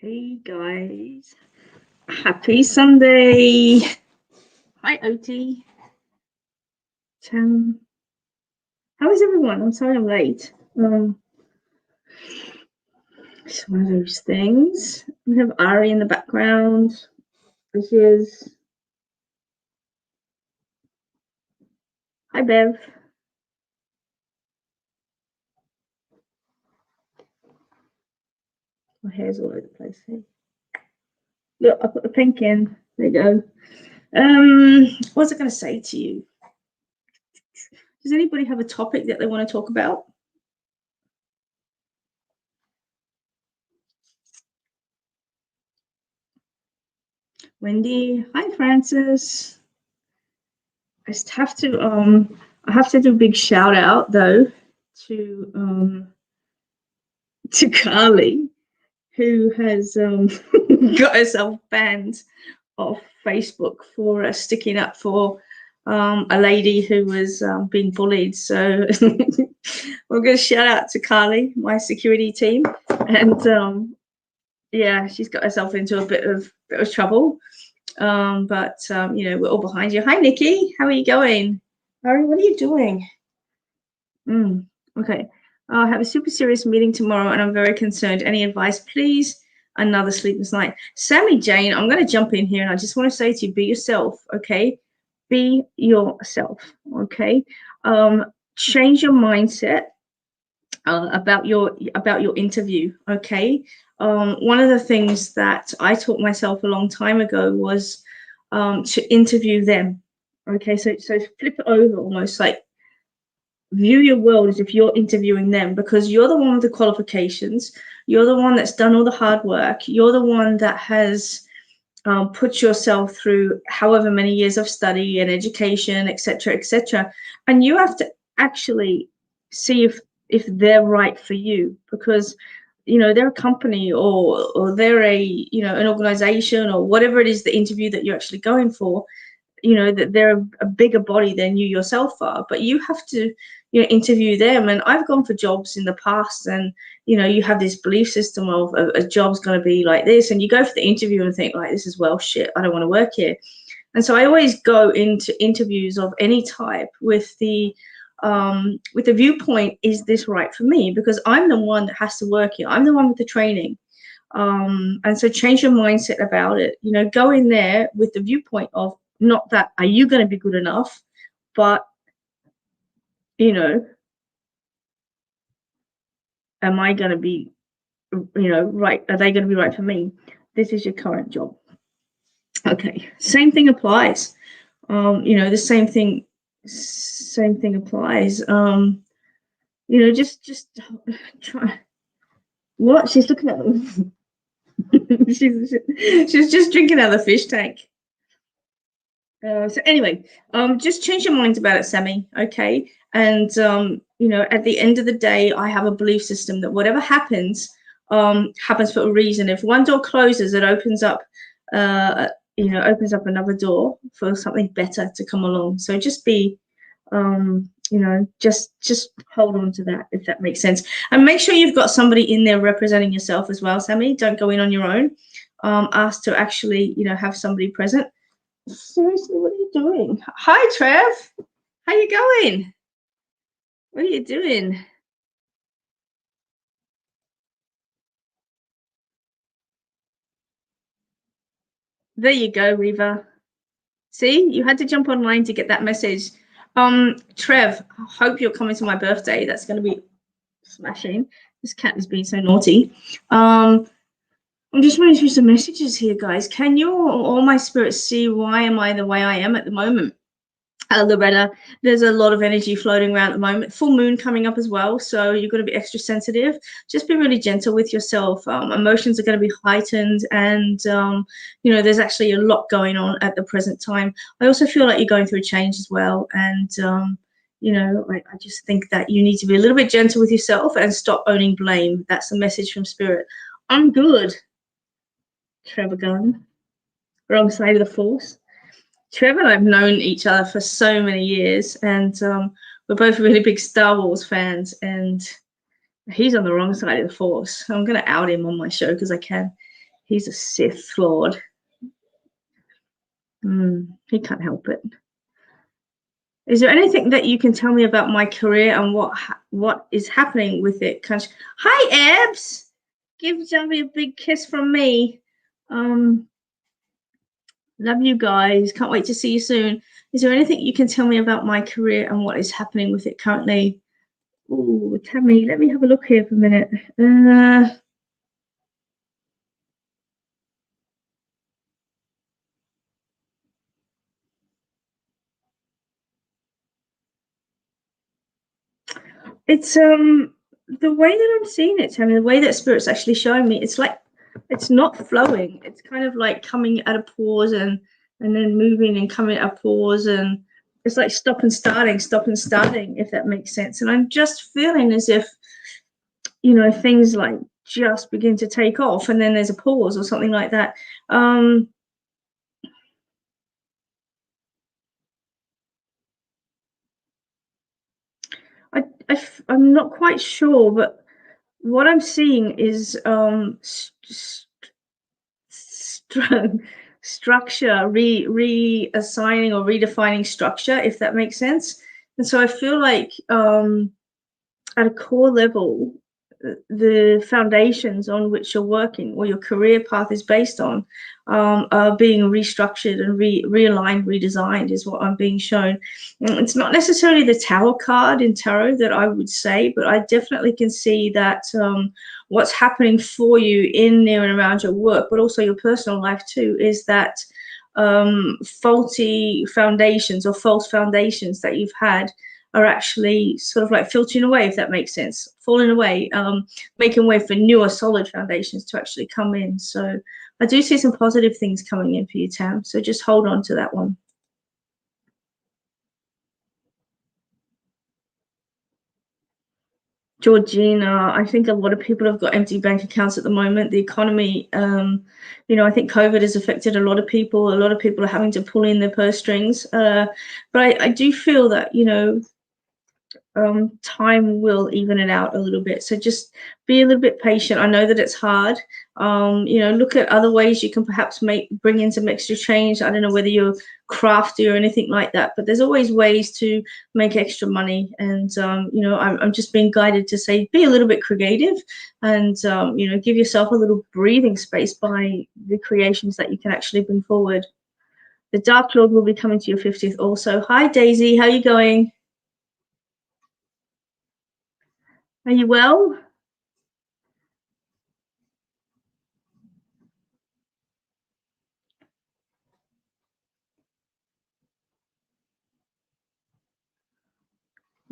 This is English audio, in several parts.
Hey guys, happy Sunday. Hi Oti. How is everyone? I'm sorry I'm late. It's one of those things. We have Ari in the background. This is Hi Bev. My hair's all over the place here. Look, I put the pink in. There you go. What was I going to say to you? Does anybody have a topic that they want to talk about? Wendy. Hi Francis. I just have to do a big shout out though to Carly, who has got herself banned off Facebook for sticking up for a lady who was being bullied. So we're going to shout out to Carly, my security team, and yeah, she's got herself into a bit of trouble. But you know, we're all behind you. Hi, Nikki. How are you going? Harry, what are you doing? Okay. I have a super serious meeting tomorrow and I'm very concerned. Any advice, please? Another sleepless night. Sammy Jane, I'm going to jump in here and I just want to say to you, be yourself, okay? Be yourself, okay? Change your mindset about your interview, okay? One of the things that I taught myself a long time ago was to interview them, okay? So flip it over almost, like view your world as if you're interviewing them, because you're the one with the qualifications, you're the one that's done all the hard work, you're the one that has put yourself through however many years of study and education, etc., and you have to actually see if they're right for you, because you know they're a company or they're a an organization or whatever it is, the interview that you're actually going for, you know, that they're a bigger body than you yourself are, but you have to interview them. And I've gone for jobs in the past, and you have this belief system of a job's going to be like this, and you go for the interview and think like, this is, well, shit, I don't want to work here. And so I always go into interviews of any type with the viewpoint, is this right for me? Because I'm the one that has to work here, I'm the one with the training. And so change your mindset about it. Go in there with the viewpoint of, not that are you going to be good enough, but am I going to be right? Are they going to be right for me? This is your current job. Okay, same thing applies. The same thing applies. Just try. What? She's looking at them. she's just drinking out of the fish tank. So anyway, just change your mind about it, Sammy, okay? And, at the end of the day, I have a belief system that whatever happens, happens for a reason. If one door closes, it opens up, opens up another door for something better to come along. So just be, just hold on to that, if that makes sense. And make sure you've got somebody in there representing yourself as well, Sammy. Don't go in on your own. Ask to actually, have somebody present. Seriously, what are you doing? Hi, Trev. How you going? What are you doing? There you go, Reva. See, you had to jump online to get that message. Trev, I hope you're coming to my birthday. That's going to be smashing. This cat is being so naughty. I'm just running through some messages here, guys. Can you or all my spirits see why am I the way I am at the moment? Loretta, there's a lot of energy floating around at the moment. Full moon coming up as well, so you're going to be extra sensitive. Just be really gentle with yourself. Emotions are going to be heightened, and there's actually a lot going on at the present time. I also feel like you're going through a change as well, and I just think that you need to be a little bit gentle with yourself and stop owning blame. That's the message from Spirit. I'm good. Trevor Gunn, wrong side of the force. Trevor and I have known each other for so many years, and we're both really big Star Wars fans, and he's on the wrong side of the force. I'm going to out him on my show because I can. He's a Sith Lord. He can't help it. Is there anything that you can tell me about my career and what is happening with it? Hi, Ebs. Give Jamie a big kiss from me. Love you guys. Can't wait to see you soon. Is there anything you can tell me about my career and what is happening with it currently? Oh, Tammy, let me have a look here for a minute. It's the way that I'm seeing it, Tammy, the way that Spirit's actually showing me, it's like it's not flowing. It's kind of like coming at a pause and then moving and coming at a pause, and it's like stop and starting, if that makes sense. And I'm just feeling as if, you know, things like just begin to take off and then there's a pause or something like that. I'm not quite sure, but what I'm seeing is structure, reassigning or redefining structure, if that makes sense. And so I feel like at a core level, the foundations on which you're working or your career path is based on are being restructured and realigned, redesigned is what I'm being shown. It's not necessarily the Tower card in tarot that I would say, but I definitely can see that what's happening for you in, near and around your work, but also your personal life too, is that faulty foundations or false foundations that you've had are actually sort of like filtering away, if that makes sense, falling away, making way for newer solid foundations to actually come in. So I do see some positive things coming in for you, Tam. So just hold on to that one. Georgina, I think a lot of people have got empty bank accounts at the moment. The economy, you know, I think COVID has affected a lot of people. A lot of people are having to pull in their purse strings. But I do feel that, you know, time will even it out a little bit. So just be a little bit patient. I know that it's hard. You know, look at other ways you can perhaps bring in some extra change. I don't know whether you're crafty or anything like that, but there's always ways to make extra money. And you know, I'm just being guided to say be a little bit creative and you know, give yourself a little breathing space by the creations that you can actually bring forward. The Dark Lord will be coming to your 50th also. Hi Daisy, how are you going? Are you well?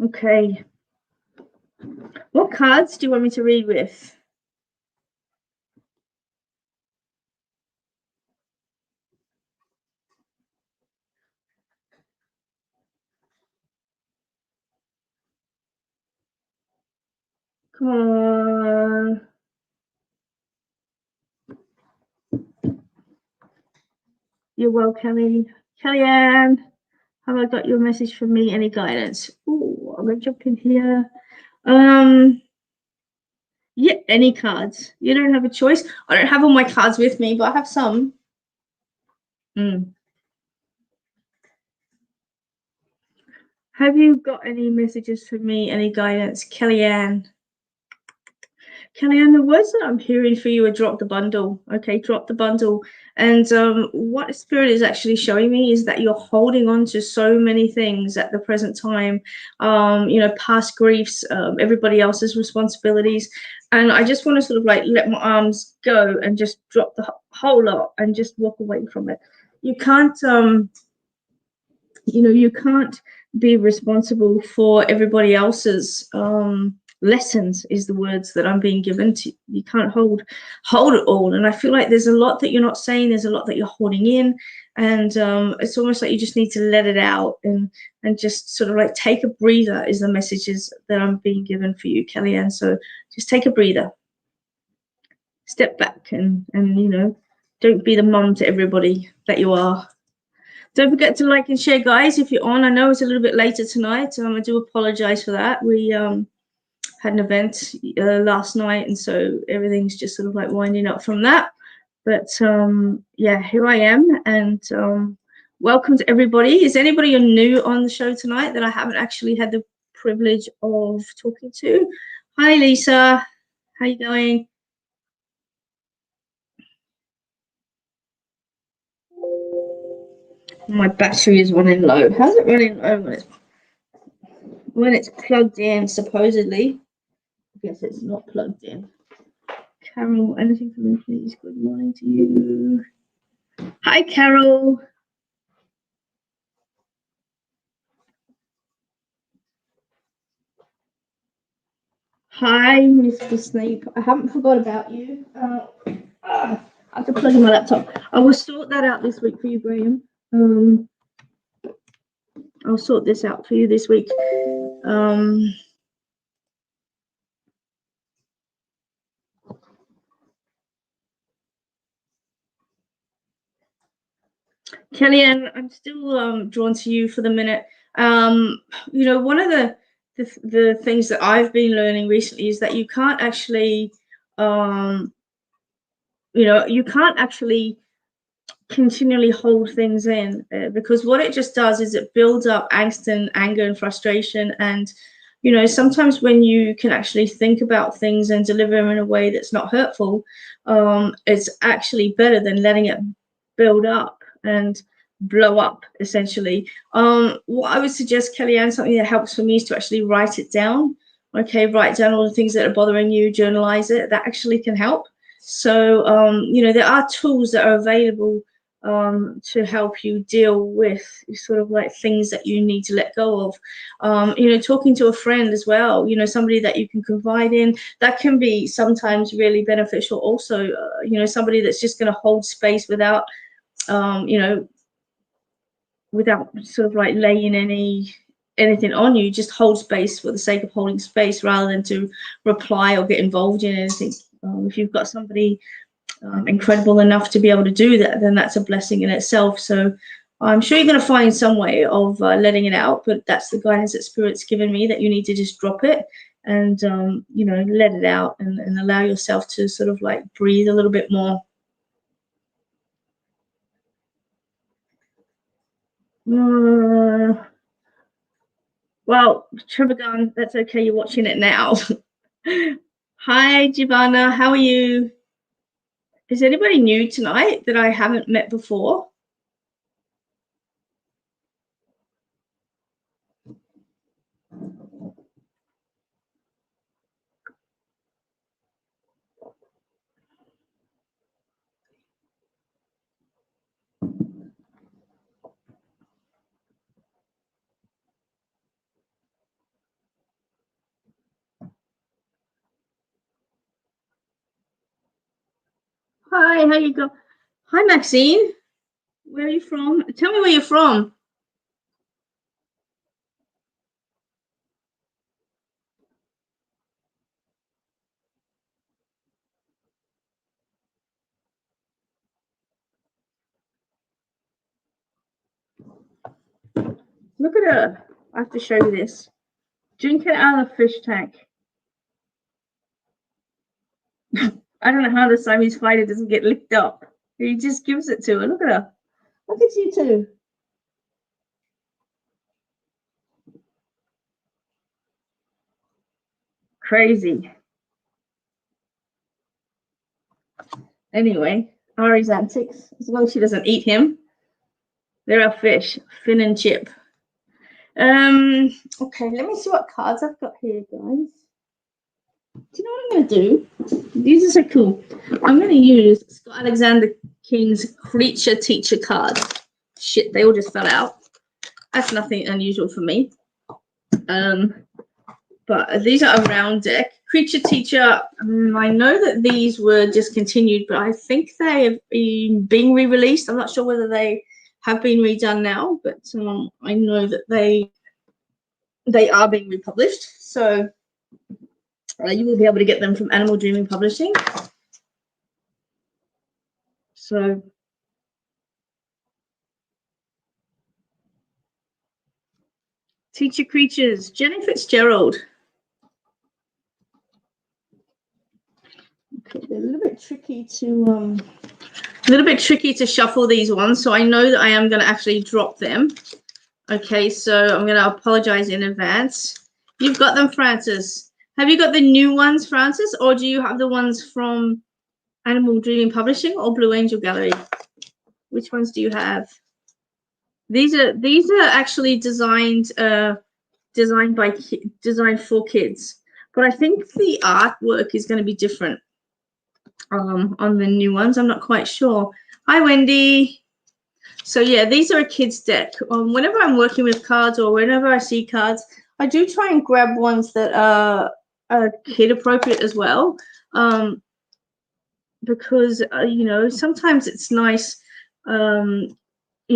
Okay. What cards do you want me to read with? Come on. You're welcome, Kellyanne. Have I got your message from me? Any guidance? Oh, I'm gonna jump in here. Yeah, any cards. You don't have a choice. I don't have all my cards with me, but I have some. Have you got any messages for me? Any guidance, Kellyanne? Kellyanne, the words that I'm hearing for you are drop the bundle. Okay, drop the bundle. And what Spirit is actually showing me is that you're holding on to so many things at the present time, you know, past griefs, everybody else's responsibilities. And I just want to sort of like let my arms go and just drop the whole lot and just walk away from it. You can't, you know, you can't be responsible for everybody else's lessons is the words that I'm being given to. You can't hold it all. And I feel like there's a lot that you're not saying, there's a lot that you're holding in, and it's almost like you just need to let it out and just sort of like take a breather is the messages that I'm being given for you, Kellyanne. So just take a breather, step back, and you know, don't be the mum to everybody that you are. Don't forget to like and share, guys, if you're on. I know it's a little bit later tonight. I do apologize for that. We had an event last night, and so everything's just sort of like winding up from that. But yeah, here I am, and welcome to everybody. Is anybody new on the show tonight that I haven't actually had the privilege of talking to? Hi, Lisa. How you going? My battery is running low. How's it running low when it's plugged in, supposedly? I guess it's not plugged in. Carol, anything for me, please? Good morning to you. Hi, Carol. Hi, Mr. Snape. I haven't forgot about you. I have to plug in my laptop. I will sort that out this week for you, Graham. I'll sort this out for you this week. Kellyanne, I'm still drawn to you for the minute. You know, one of the things that I've been learning recently is that you can't actually, you know, you can't actually continually hold things in because what it just does is it builds up angst and anger and frustration. And you know, sometimes when you can actually think about things and deliver them in a way that's not hurtful, it's actually better than letting it build up and blow up, essentially. What I would suggest, Kellyanne, something that helps for me is to actually write it down. Okay, write down all the things that are bothering you, journalize it. That actually can help. So you know, there are tools that are available to help you deal with sort of like things that you need to let go of. You know, talking to a friend as well, you know, somebody that you can confide in, that can be sometimes really beneficial also. You know, somebody that's just going to hold space without, you know, without sort of like laying anything on you, just hold space for the sake of holding space rather than to reply or get involved in anything. If you've got somebody incredible enough to be able to do that, then that's a blessing in itself. So I'm sure you're going to find some way of letting it out, but that's the guidance that Spirit's given me, that you need to just drop it and, you know, let it out and allow yourself to sort of like breathe a little bit more. Well, Trevor Gunn, that's okay. You're watching it now. Hi, Giovanna. How are you? Is anybody new tonight that I haven't met before? Hi, how you go? Hi, Maxine. Where are you from? Tell me where you're from. Look at her. I have to show you this. Drinking out of the fish tank. I don't know how the Siamese spider doesn't get licked up. He just gives it to her. Look at her. Look at you two. Crazy. Anyway, Ari's antics. As long as she doesn't eat him. They're our fish. Fin and chip. Okay, let me see what cards I've got here, guys. Do you know what I'm going to do? These are so cool. I'm going to use Scott Alexander King's Creature Teacher card. Shit, they all just fell out. That's nothing unusual for me. But these are a round deck. Creature Teacher, I know that these were discontinued, but I think they have been being re-released. I'm not sure whether they have been redone now, but I know that they are being republished. So you will be able to get them from Animal Dreaming Publishing. So Teacher Creatures, Jenny Fitzgerald. Okay, they're a little bit tricky to A little bit tricky to shuffle these ones, so I know that I am going to actually drop them. Okay, so I'm going to apologize in advance. You've got them, Francis. Have you got the new ones, Francis, or do you have the ones from Animal Dreaming Publishing or Blue Angel Gallery? Which ones do you have? These are actually designed for kids, but I think the artwork is going to be different on the new ones. I'm not quite sure. Hi, Wendy. So yeah, these are a kid's deck. Whenever I'm working with cards or whenever I see cards, I do try and grab ones that are kid appropriate as well, because you know, sometimes it's nice. You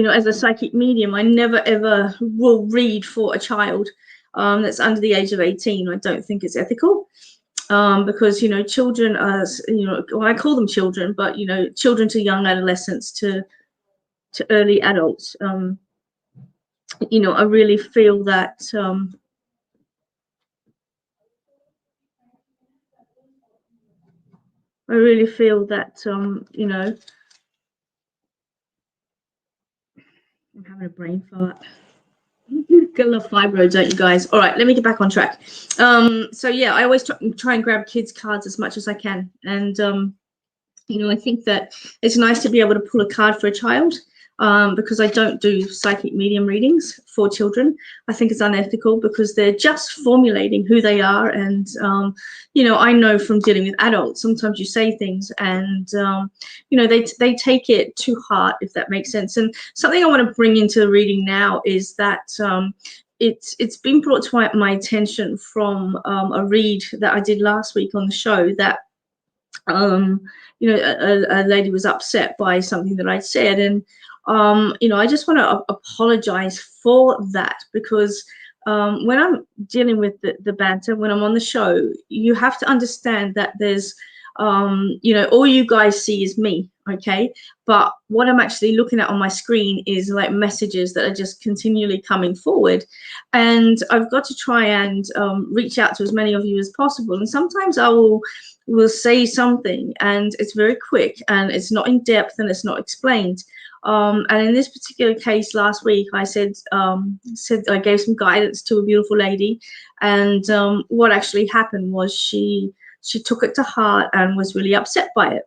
know, as a psychic medium, I never ever will read for a child that's under the age of 18. I don't think it's ethical. Because, you know, children are, you know, well, I call them children, but, you know, children to young adolescents to early adults. You know, I really feel that you know, I'm having a brain fart. Got a lot of fibro, don't you guys? All right, let me get back on track. So yeah, I always try and grab kids' cards as much as I can, and you know, I think that it's nice to be able to pull a card for a child, because I don't do psychic medium readings for children. I think it's unethical because they're just formulating who they are, and you know, I know from dealing with adults, sometimes you say things and you know, they take it to heart, if that makes sense. And something I want to bring into the reading now is that it's been brought to my attention from a read that I did last week on the show, that you know, a lady was upset by something that I'd said, and you know, I just want to apologize for that, because when I'm dealing with the banter, when I'm on the show, you have to understand that there's you know, all you guys see is me, okay, but what I'm actually looking at on my screen is like messages that are just continually coming forward, and I've got to try and reach out to as many of you as possible. And sometimes I will say something and it's very quick and it's not in depth and it's not explained. And in this particular case last week, I said I gave some guidance to a beautiful lady, and what actually happened was she took it to heart and was really upset by it.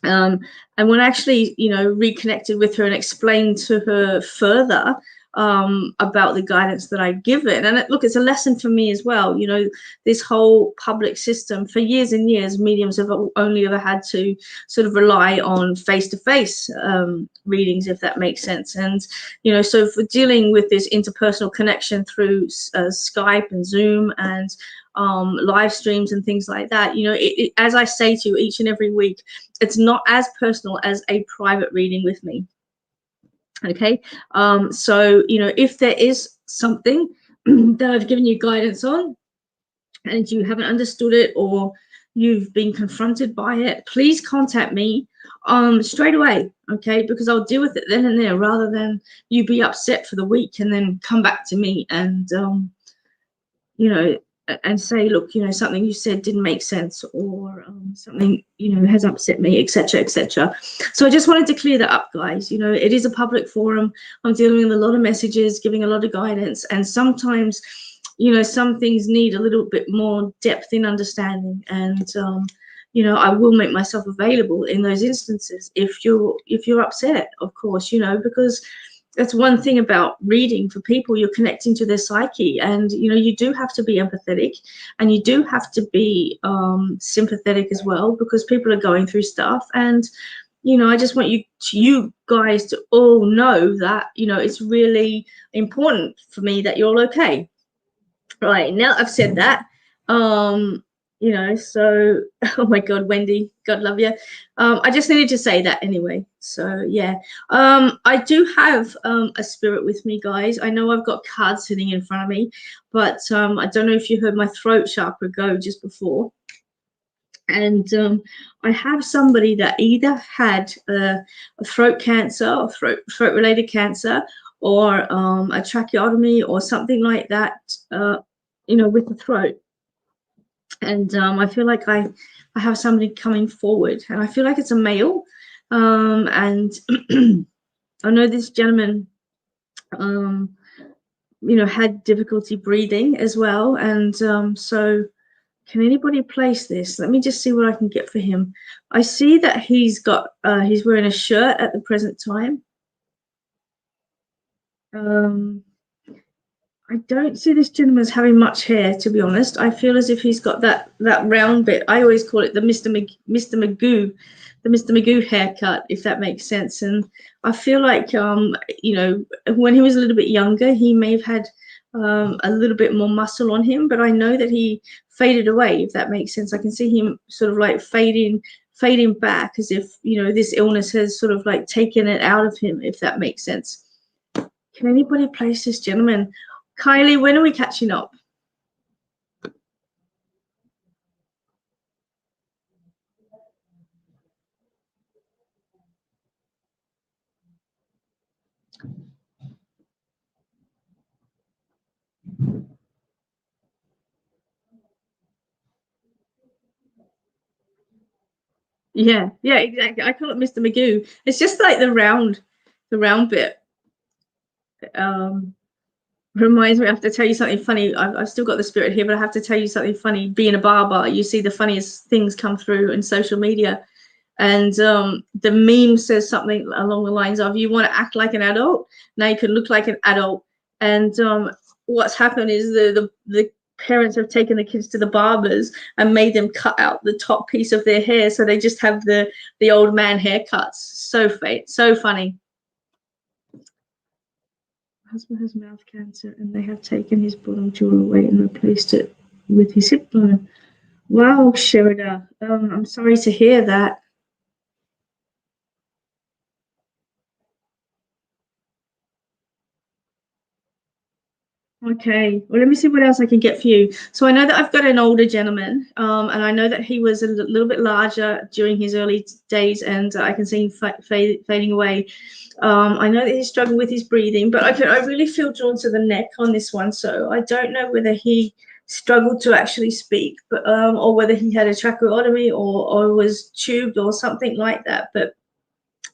And when I actually, you know, reconnected with her and explained to her further about the guidance that I'd given, and look, it's a lesson for me as well. You know, this whole public system, for years and years, mediums have only ever had to sort of rely on face-to-face readings, if that makes sense. And you know, so for dealing with this interpersonal connection through Skype and Zoom and live streams and things like that, you know, as I say to you each and every week, it's not as personal as a private reading with me. Okay, so you know, if there is something that I've given you guidance on and you haven't understood it, or you've been confronted by it, please contact me straight away, okay, because I'll deal with it then and there, rather than you be upset for the week and then come back to me and you know, and say, look, you know, something you said didn't make sense, or something, you know, has upset me, etc., etc. So I just wanted to clear that up, guys. You know, it is a public forum. I'm dealing with a lot of messages, giving a lot of guidance, and sometimes, you know, some things need a little bit more depth in understanding, and you know, I will make myself available in those instances if you're upset, of course, you know, because that's one thing about reading for people. You're connecting to their psyche, and you know, you do have to be empathetic, and you do have to be sympathetic as well, because people are going through stuff. And you know, I just want you guys to all know that, you know, it's really important for me that you're all okay. Right, now I've said that, you know, so oh my god, Wendy, God love you. I just needed to say that anyway. So yeah, I do have a spirit with me, guys. I know I've got cards sitting in front of me, but I don't know if you heard my throat chakra go just before. And I have somebody that either had a throat cancer or throat related cancer, or a tracheotomy or something like that, you know, with the throat. And I feel like I have somebody coming forward, and I feel like it's a male, And I know this gentleman, you know, had difficulty breathing as well. And so can anybody place this? Let me just see what I can get for him. I see that he's got, he's wearing a shirt at the present time. I don't see this gentleman as having much hair, to be honest. I feel as if he's got that round bit. I always call it the Mr. Magoo, the Mr. Magoo haircut, if that makes sense. And I feel like, you know, when he was a little bit younger, he may have had a little bit more muscle on him, but I know that he faded away, if that makes sense. I can see him sort of like fading back, as if, you know, this illness has sort of like taken it out of him, if that makes sense. Can anybody place this gentleman? Kylie, when are we catching up? Yeah, exactly. I call it Mr. Magoo. It's just like the round bit. Reminds me, I have to tell you something funny. I've still got the spirit here, but I have to tell you something funny. Being a barber, you see the funniest things come through in social media. And the meme says something along the lines of, you want to act like an adult, now you can look like an adult. And what's happened is the parents have taken the kids to the barbers and made them cut out the top piece of their hair, so they just have the old man haircuts. So funny. Husband has mouth cancer and they have taken his bottom jaw away and replaced it with his hip bone. Wow, Sherida, I'm sorry to hear that. Okay, well, let me see what else I can get for you. So I know that I've got an older gentleman, and I know that he was a little bit larger during his early days, and I can see him fading away. I know that he's struggling with his breathing, but I really feel drawn to the neck on this one. So I don't know whether he struggled to actually speak, but or whether he had a tracheotomy or was tubed or something like that. But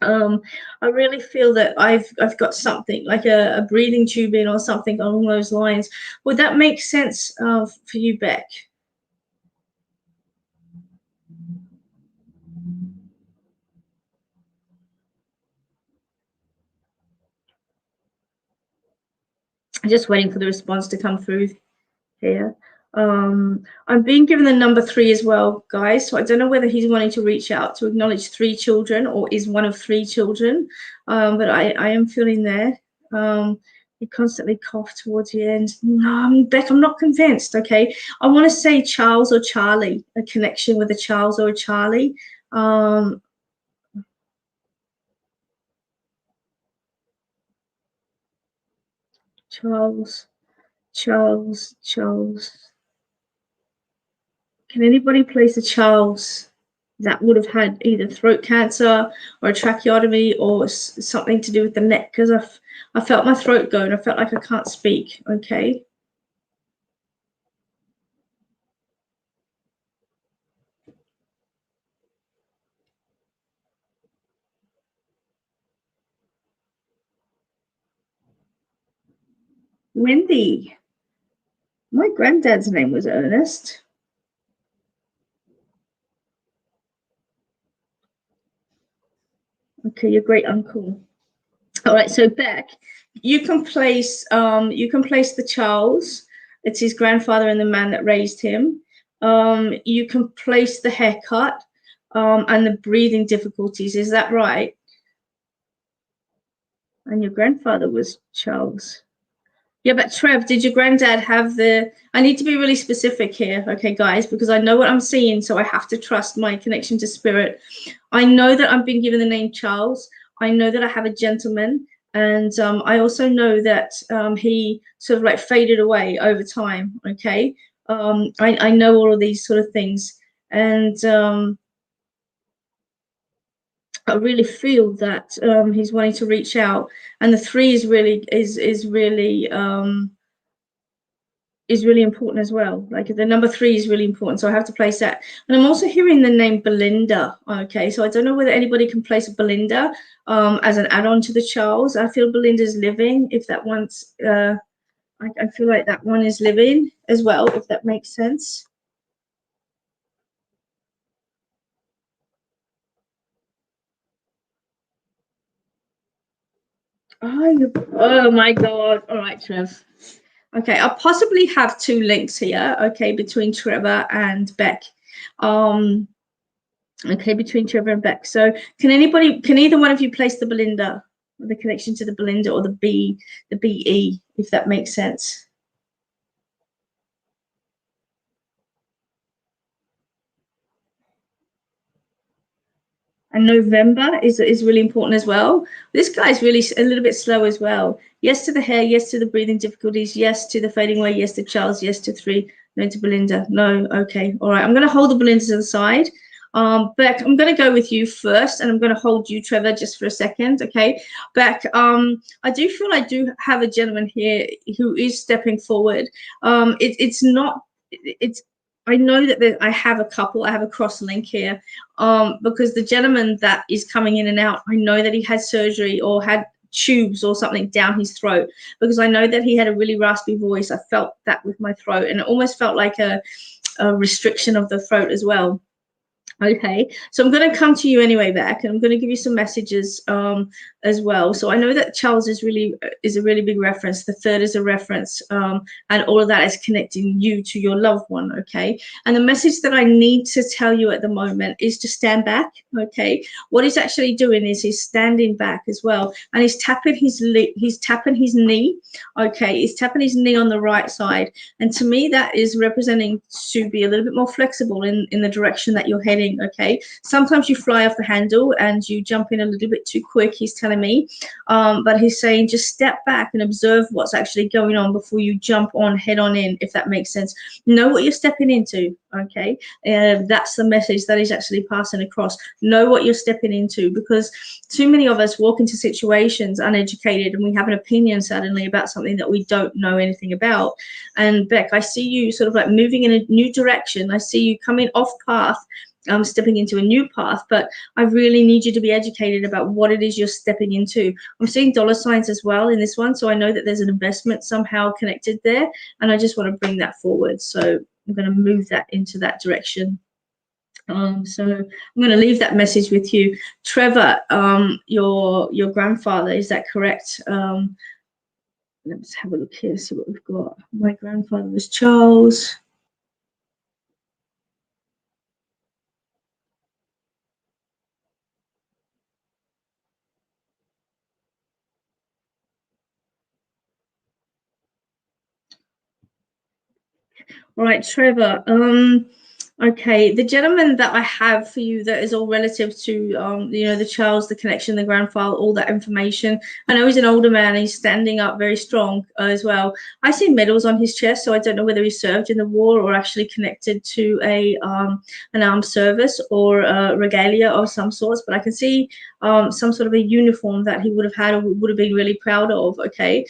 I really feel that I've got something like a breathing tube in or something along those lines. Would that make sense for you, Bec? Just waiting for the response to come through here. I'm being given the number 3 as well, guys. So I don't know whether he's wanting to reach out to acknowledge 3 children or is one of 3 children. But I am feeling there. He constantly coughed towards the end. No, Bec, I'm not convinced. Okay, I want to say Charles or Charlie, a connection with a Charles or a Charlie. Charles. Can anybody place a Charles that would have had either throat cancer or a tracheotomy or something to do with the neck? Because I felt my throat going. I felt like I can't speak. Okay. Wendy. My granddad's name was Ernest. Okay, your great uncle. All right, so Bec, you can place the Charles. It's his grandfather and the man that raised him. You can place the haircut and the breathing difficulties. Is that right? And your grandfather was Charles. Yeah, but Trev, did your granddad have the? I need to be really specific here, okay, guys, because I know what I'm seeing, so I have to trust my connection to spirit. I know that I've been given the name Charles. I know that I have a gentleman, and I also know that he sort of like faded away over time. Okay, I know all of these sort of things, and I really feel that he's wanting to reach out, and the 3 is really is really important as well. Like the number 3 is really important, so I have to place that. And I'm also hearing the name Belinda. Okay, so I don't know whether anybody can place Belinda as an add-on to the Charles. I feel Belinda's living. If that one's, I feel like that one is living as well. If that makes sense. Oh my God! All right, Trev. Okay, I'll possibly have 2 links here. Okay, between Trevor and Bec. Okay, between Trevor and Bec. So can either one of you place the Belinda, the connection to the Belinda, or the BE, if that makes sense? And November is really important as well. This guy's really a little bit slow as well. Yes to the hair, yes to the breathing difficulties, yes to the fading away, yes to Charles, yes to 3, no to Belinda. No, okay, all right. I'm going to hold the Belinda to the side. Bec, I'm going to go with you first, and I'm going to hold you, Trevor, just for a second, okay? Bec, I do feel I do have a gentleman here who is stepping forward. It's not, it's, I know that I have a couple, I have a cross link here, because the gentleman that is coming in and out, I know that he had surgery or had tubes or something down his throat, because I know that he had a really raspy voice. I felt that with my throat, and it almost felt like a restriction of the throat as well. Okay, so I'm going to come to you anyway, Bec, and I'm going to give you some messages as well. So I know that Charles is a really big reference. The 3rd is a reference, and all of that is connecting you to your loved one. Okay, and the message that I need to tell you at the moment is to stand back. Okay, what he's actually doing is he's standing back as well, and he's tapping his knee. Okay, he's tapping his knee on the right side, and to me that is representing to be a little bit more flexible in the direction that you're heading. Okay, sometimes you fly off the handle and you jump in a little bit too quick, he's telling me, but he's saying just step back and observe what's actually going on before you jump on head on in, if that makes sense. Know what you're stepping into. Okay, that's the message that is actually passing across. Know what you're stepping into, because too many of us walk into situations uneducated and we have an opinion suddenly about something that we don't know anything about. And Bec, I see you sort of like moving in a new direction. I see you coming off path, stepping into a new path, but I really need you to be educated about what it is you're stepping into. I'm seeing dollar signs as well in this one, so I know that there's an investment somehow connected there, and I just want to bring that forward. So I'm going to move that into that direction. So I'm going to leave that message with you, Trevor. Your grandfather, is that correct? Let's have a look here, see what we've got. My grandfather was Charles. All right, Trevor. Okay, the gentleman that I have for you that is all relative to, the Charles, the connection, the grandfather, all that information. I know he's an older man. He's standing up very strong as well. I see medals on his chest, so I don't know whether he served in the war or actually connected to an armed service or regalia of some sorts. But I can see some sort of a uniform that he would have had or would have been really proud of. Okay,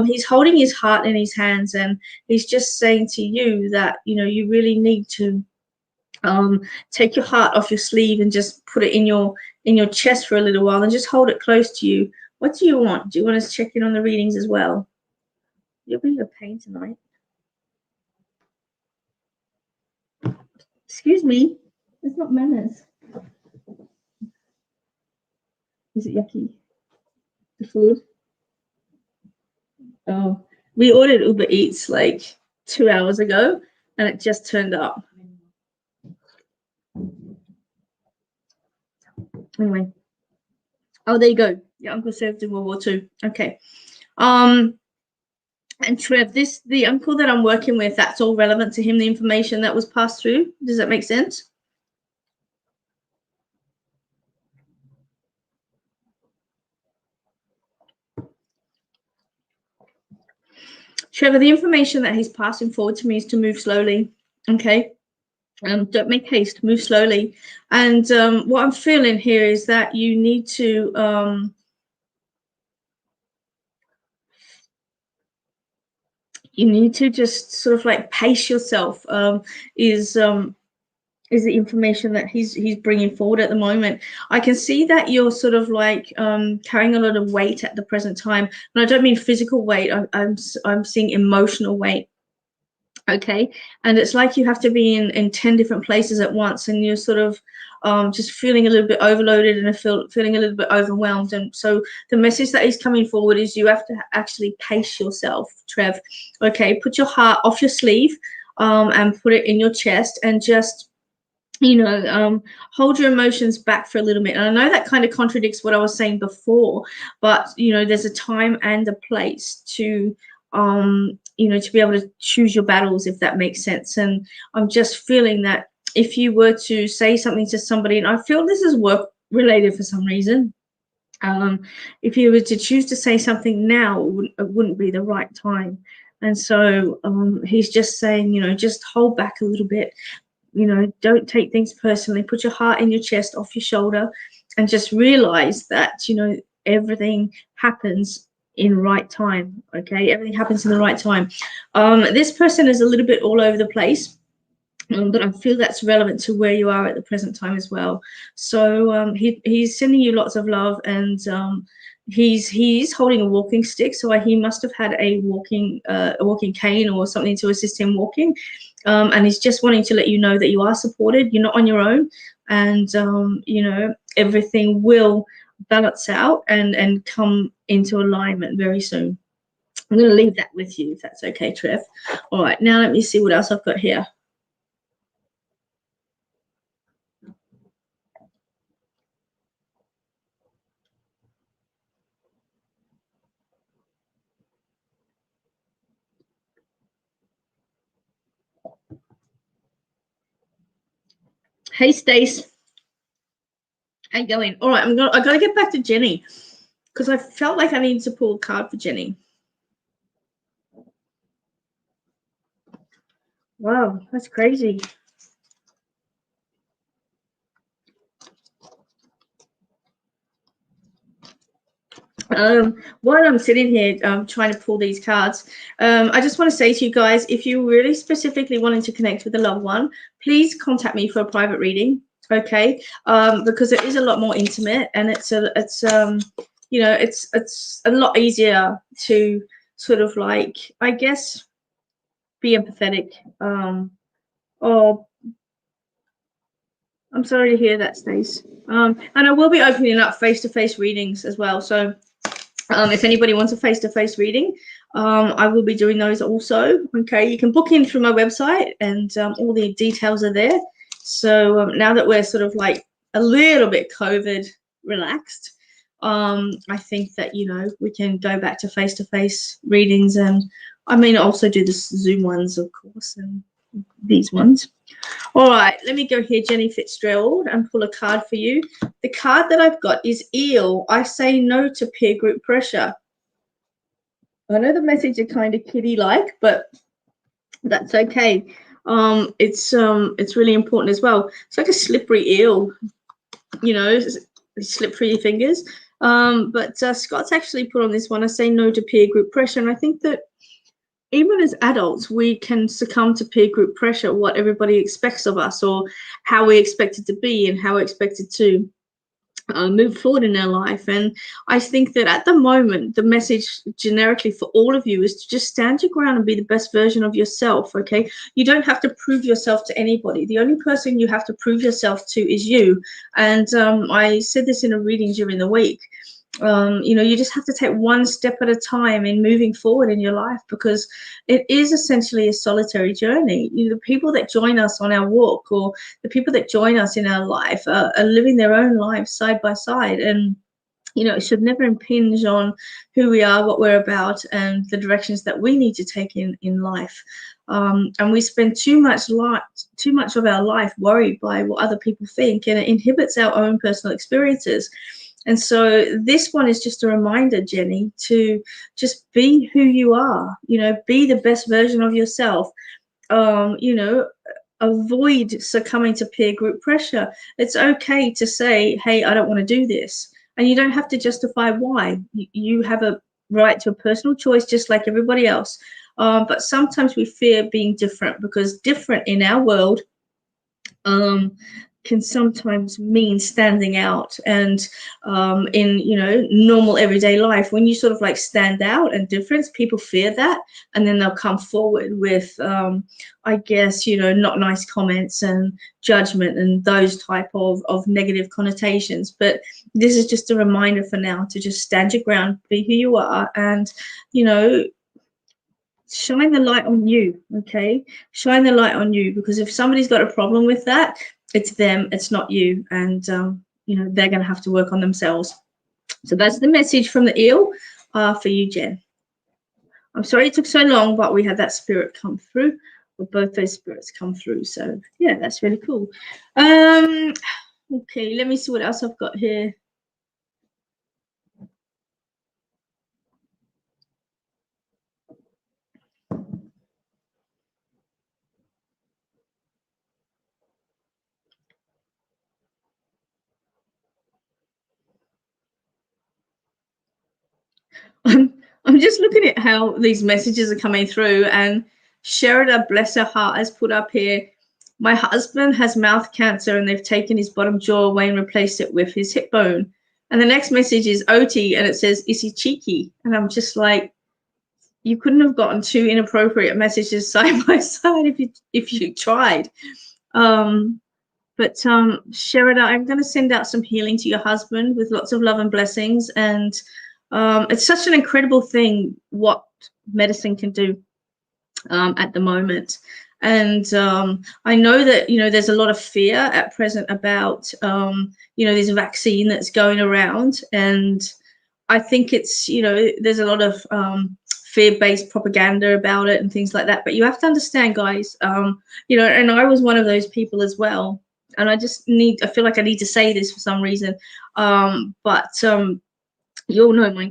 he's holding his heart in his hands, and he's just saying to you that you really need to take your heart off your sleeve and just put it in your chest for a little while and just hold it close to you. What do you want? Do you want us to check in on the readings as well? You're being a pain tonight. Excuse me. It's not manners. Is it yucky? The food? Oh, we ordered Uber Eats like 2 hours ago, and it just turned up. Anyway. Oh, there you go. Your uncle served in World War II. Okay. And Trev, the uncle that I'm working with, that's all relevant to him, the information that was passed through. Does that make sense? Trevor, the information that he's passing forward to me is to move slowly. Okay. Don't make haste, move slowly. And what I'm feeling here is that you need to you need to just sort of like pace yourself. Is the information that he's bringing forward at the moment. I can see that you're sort of like carrying a lot of weight at the present time, and I don't mean physical weight. I'm seeing emotional weight. Okay, and it's like you have to be in 10 different places at once, and you're sort of just feeling a little bit overloaded and feeling a little bit overwhelmed. And so the message that is coming forward is you have to actually pace yourself, Trev. Okay, put your heart off your sleeve and put it in your chest, and just hold your emotions back for a little bit. And I know that kind of contradicts what I was saying before, but there's a time and a place to to be able to choose your battles, if that makes sense. And I'm just feeling that if you were to say something to somebody, and I feel this is work related for some reason, if you were to choose to say something now, it wouldn't be the right time. And so he's just saying, just hold back a little bit. Don't take things personally. Put your heart in your chest, off your shoulder, and just realize that, everything happens in right time. Okay, everything happens in the right time. This person is a little bit all over the place, but I feel that's relevant to where you are at the present time as well. So he's sending you lots of love, and he's holding a walking stick, so he must have had a walking cane or something to assist him walking. And he's just wanting to let you know that you are supported, you're not on your own, and everything will balance out and come into alignment very soon. I'm going to leave that with you, if that's okay, Trev. All right, now let me see what else I've got here. Hey, Stace. How you going? All right, I got to get back to Jenny, because I felt like I needed to pull a card for Jenny. Wow, that's crazy. While I'm sitting here trying to pull these cards, I just want to say to you guys, if you really specifically wanting to connect with a loved one, please contact me for a private reading, okay? Because it is a lot more intimate, and it's a lot easier to sort of like, I guess, be empathetic. Or I'm sorry to hear that, Stace. And I will be opening up face-to-face readings as well. So if anybody wants a face-to-face reading, I will be doing those also. Okay, you can book in through my website, and all the details are there. So now that we're sort of like a little bit COVID relaxed, I think that we can go back to face-to-face readings, and I mean also do the Zoom ones, of course, and these ones. All right, let me go here, Jenny Fitzgerald, and pull a card for you. The card that I've got is Eel. I say no to peer group pressure. I know the message is kind of kiddie-like, but that's okay. It's really important as well. It's like a slippery eel, slip through your fingers. But Scott's actually put on this one, I say no to peer group pressure, and I think that even as adults, we can succumb to peer group pressure, what everybody expects of us, or how we expect it to be, and how we're expected to move forward in our life. And I think that at the moment, the message generically for all of you is to just stand your ground and be the best version of yourself. Okay, you don't have to prove yourself to anybody. The only person you have to prove yourself to is you. And I said this in a reading during the week. You just have to take one step at a time in moving forward in your life, because it is essentially a solitary journey. The people that join us on our walk, or the people that join us in our life, are living their own lives side by side, and it should never impinge on who we are, what we're about, and the directions that we need to take in life. And we spend too much of our life worried by what other people think, and it inhibits our own personal experiences. And so this one is just a reminder, Jenny, to just be who you are, be the best version of yourself, avoid succumbing to peer group pressure. It's okay to say, hey, I don't want to do this. And you don't have to justify why. You have a right to a personal choice, just like everybody else. but sometimes we fear being different, because different in our world can sometimes mean standing out. And in, you know, normal everyday life, when you sort of like stand out and difference, people fear that, and then they'll come forward with I guess, you know, not nice comments and judgment and those type of negative connotations. But this is just a reminder for now to just stand your ground, be who you are, and, you know, shine the light on you. Okay, shine the light on you, because if somebody's got a problem with that, it's them, it's not you. And you know, they're going to have to work on themselves. So that's the message from the eel for you, Jen. I'm sorry it took so long, but we had that spirit come through, or both those spirits come through. So yeah, that's really cool. Okay, let me see what else I've got here. I'm just looking at how these messages are coming through, and Sherida, bless her heart, has put up here, my husband has mouth cancer and they've taken his bottom jaw away and replaced it with his hip bone. And the next message is Oti, and it says, is he cheeky? And I'm just like, you couldn't have gotten two inappropriate messages side by side if you tried. But Sherida, I'm going to send out some healing to your husband with lots of love and blessings. And it's such an incredible thing what medicine can do at the moment. And I know that, you know, there's a lot of fear at present about, you know, this vaccine that's going around. And I think it's, you know, there's a lot of fear-based propaganda about it and things like that. But you have to understand, guys, you know, and I was one of those people as well. And I feel like I need to say this for some reason. But you all know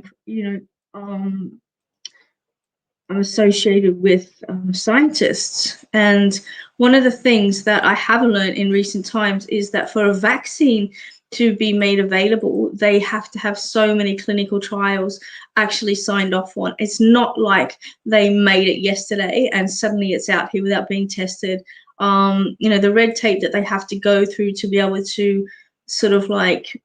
I'm associated with scientists. And one of the things that I have learned in recent times is that for a vaccine to be made available, they have to have so many clinical trials actually signed off on. It's not like they made it yesterday and suddenly it's out here without being tested. You know, the red tape that they have to go through to be able to sort of like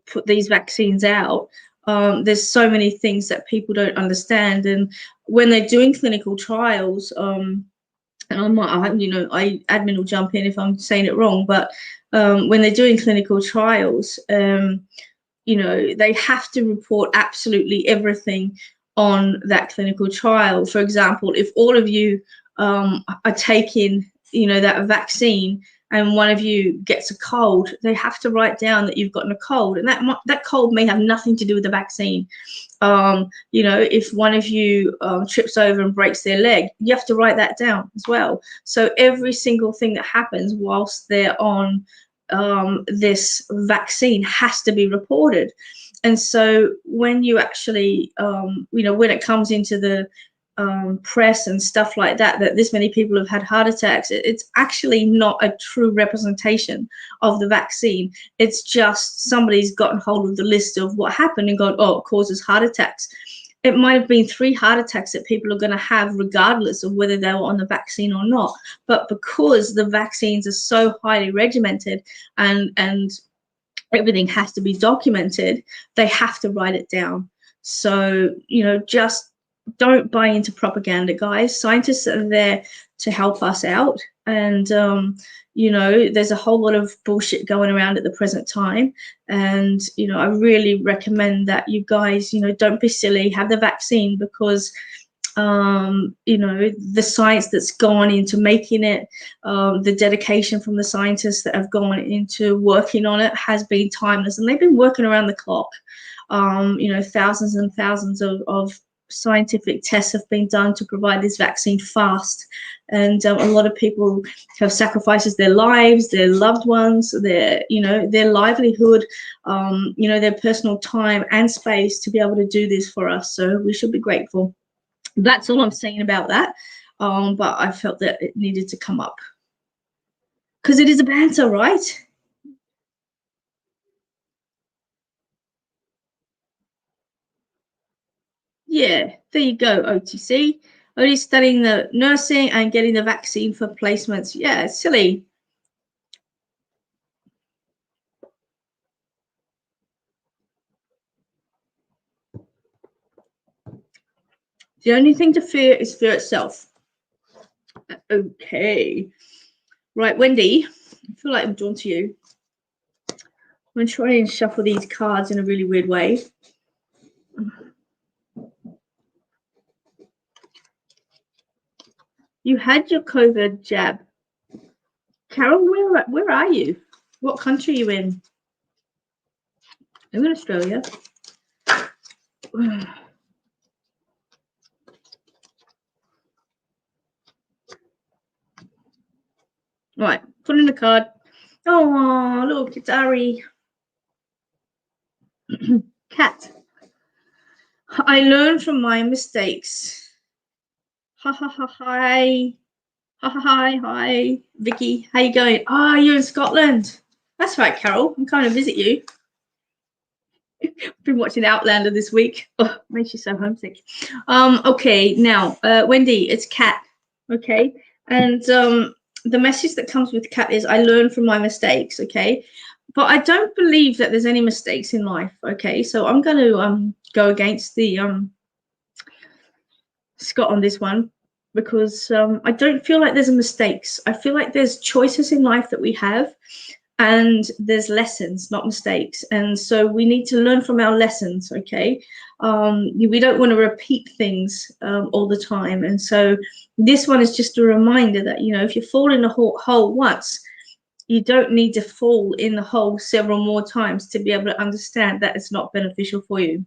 put these vaccines out. There's so many things that people don't understand, and when they're doing clinical trials, and admin will jump in if I'm saying it wrong, but when they're doing clinical trials, they have to report absolutely everything on that clinical trial. For example, if all of you are taking, that vaccine, and one of you gets a cold, they have to write down that you've gotten a cold, and that cold may have nothing to do with the vaccine. If one of you trips over and breaks their leg, you have to write that down as well. So every single thing that happens whilst they're on this vaccine has to be reported. And so when you actually, when it comes into the press and stuff like that, that this many people have had heart attacks, it's actually not a true representation of the vaccine. It's just somebody's gotten hold of the list of what happened and gone, oh, it causes heart attacks. It might have been 3 heart attacks that people are going to have regardless of whether they were on the vaccine or not. But because the vaccines are so highly regimented and everything has to be documented, they have to write it down. So, just don't buy into propaganda, guys. Scientists are there to help us out. And, there's a whole lot of bullshit going around at the present time. And, I really recommend that you guys, don't be silly, have the vaccine, because the science that's gone into making it, the dedication from the scientists that have gone into working on it has been timeless, and they've been working around the clock. Thousands and thousands of scientific tests have been done to provide this vaccine fast, and a lot of people have sacrificed their lives, their loved ones, their livelihood, their personal time and space to be able to do this for us. So we should be grateful. That's all I'm saying about that. But I felt that it needed to come up because it is a banter, right? Yeah, there you go, OTC. Only studying the nursing and getting the vaccine for placements. Yeah, it's silly. The only thing to fear is fear itself. Okay. Right, Wendy, I feel like I'm drawn to you. I'm going to try and shuffle these cards in a really weird way. You had your COVID jab. Carol, where are you? What country are you in? I'm in Australia. Right, put in the card. Oh, look, it's Ari. Cat. I learn from my mistakes. Ha ha ha hi. Ha ha hi. Vicky, how you going? Ah, you're in Scotland. That's right, Carol. I'm coming to visit you. Been watching Outlander this week. Oh, makes you so homesick. Okay, now, Wendy, it's Cat. Okay, and the message that comes with Cat is I learn from my mistakes. Okay, but I don't believe that there's any mistakes in life. Okay, so I'm going to go against the Scott on this one because I don't feel like there's mistakes. I feel like there's choices in life that we have, and there's lessons, not mistakes. And so we need to learn from our lessons. Okay, we don't want to repeat things all the time. And so this one is just a reminder that, you know, if you fall in a hole once, you don't need to fall in the hole several more times to be able to understand that it's not beneficial for you.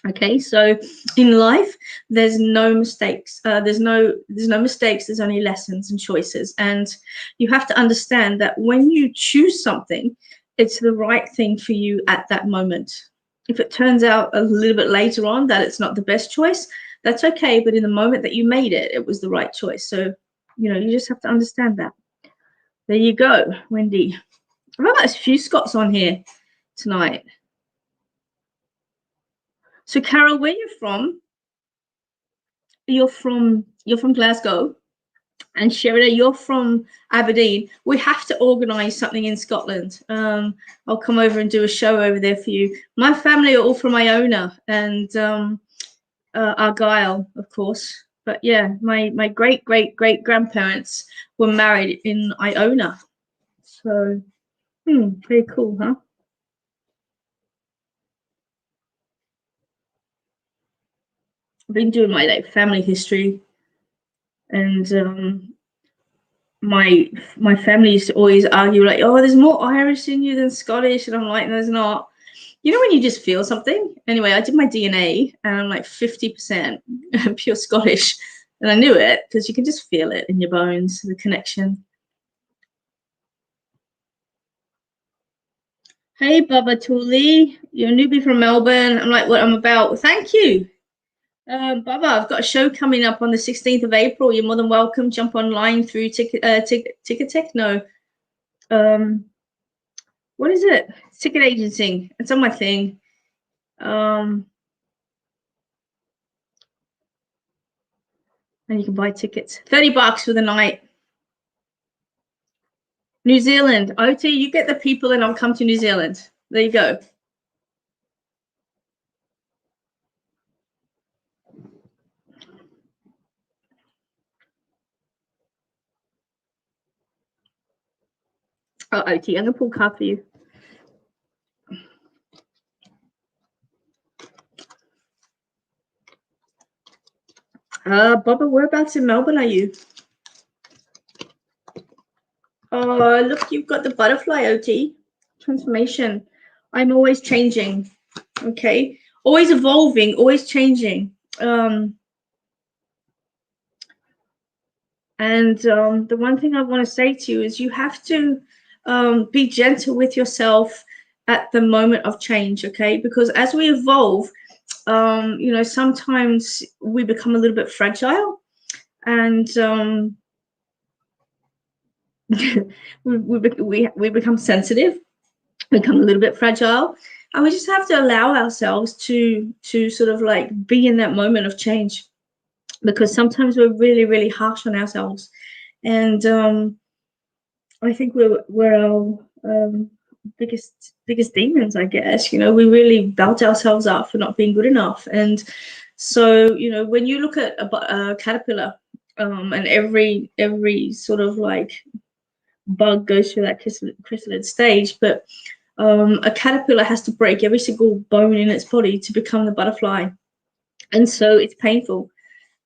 Okay, so in life, there's no mistakes. There's no mistakes. There's only lessons and choices. And you have to understand that when you choose something, it's the right thing for you at that moment. If it turns out a little bit later on that it's not the best choice, that's okay. But in the moment that you made it, it was the right choice. So, you know, you just have to understand that. There you go, Wendy. I've got a few Scots on here tonight. So, Carol, where you're from? You're from Glasgow, and Sherida, you're from Aberdeen. We have to organise something in Scotland. I'll come over and do a show over there for you. My family are all from Iona and Argyll, of course. But yeah, my great grandparents were married in Iona. So, pretty cool, huh? I've been doing my like family history, and my family used to always argue like, oh, there's more Irish in you than Scottish, and I'm like, there's not. You know when you just feel something? Anyway, I did my DNA and I'm like 50% pure Scottish, and I knew it because you can just feel it in your bones, the connection. Hey, Baba Tuli, you're a newbie from Melbourne. I'm like, what I'm about. Thank you. Baba, I've got a show coming up on the 16th of April. You're more than welcome. Jump online through Ticketek. No. What is it? Ticket agency. It's on my thing. And you can buy tickets. $30 for the night. New Zealand. OT, you get the people and I'll come to New Zealand. There you go. Oh, OT, I'm going to pull a card for you. Bubba, whereabouts in Melbourne are you? Oh, look, you've got the butterfly, OT. Transformation. I'm always changing. Okay. Always evolving, always changing. And the one thing I want to say to you is you have to be gentle with yourself at the moment of change, okay? Because as we evolve, you know, sometimes we become a little bit fragile, and we become sensitive, become a little bit fragile, And we just have to allow ourselves to sort of like be in that moment of change, because sometimes we're really, really harsh on ourselves. And I think we're our biggest demons, I guess. You know, we really belt ourselves up for not being good enough. And so, you know, when you look at a caterpillar, and every sort of like bug goes through that chrysalid stage, but a caterpillar has to break every single bone in its body to become the butterfly. And so it's painful,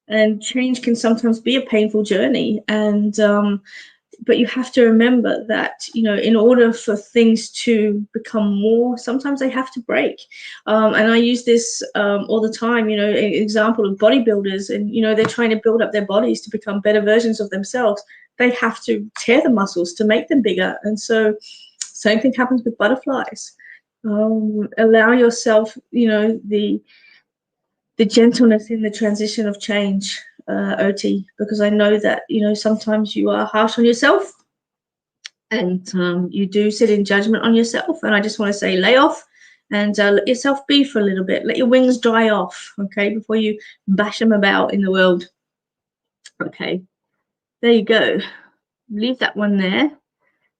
and change can sometimes be a painful journey. And but you have to remember that, you know, in order for things to become more, sometimes they have to break. And I use this all the time, you know, an example of bodybuilders, and, you know, they're trying to build up their bodies to become better versions of themselves. They have to tear the muscles to make them bigger. And so same thing happens with butterflies. Allow yourself, you know, the gentleness in the transition of change, OT, because I know that, you know, sometimes you are harsh on yourself, and you do sit in judgment on yourself. And I just want to say, lay off and let yourself be for a little bit. Let your wings dry off, okay, before you bash them about in the world. Okay, there you go. Leave that one there.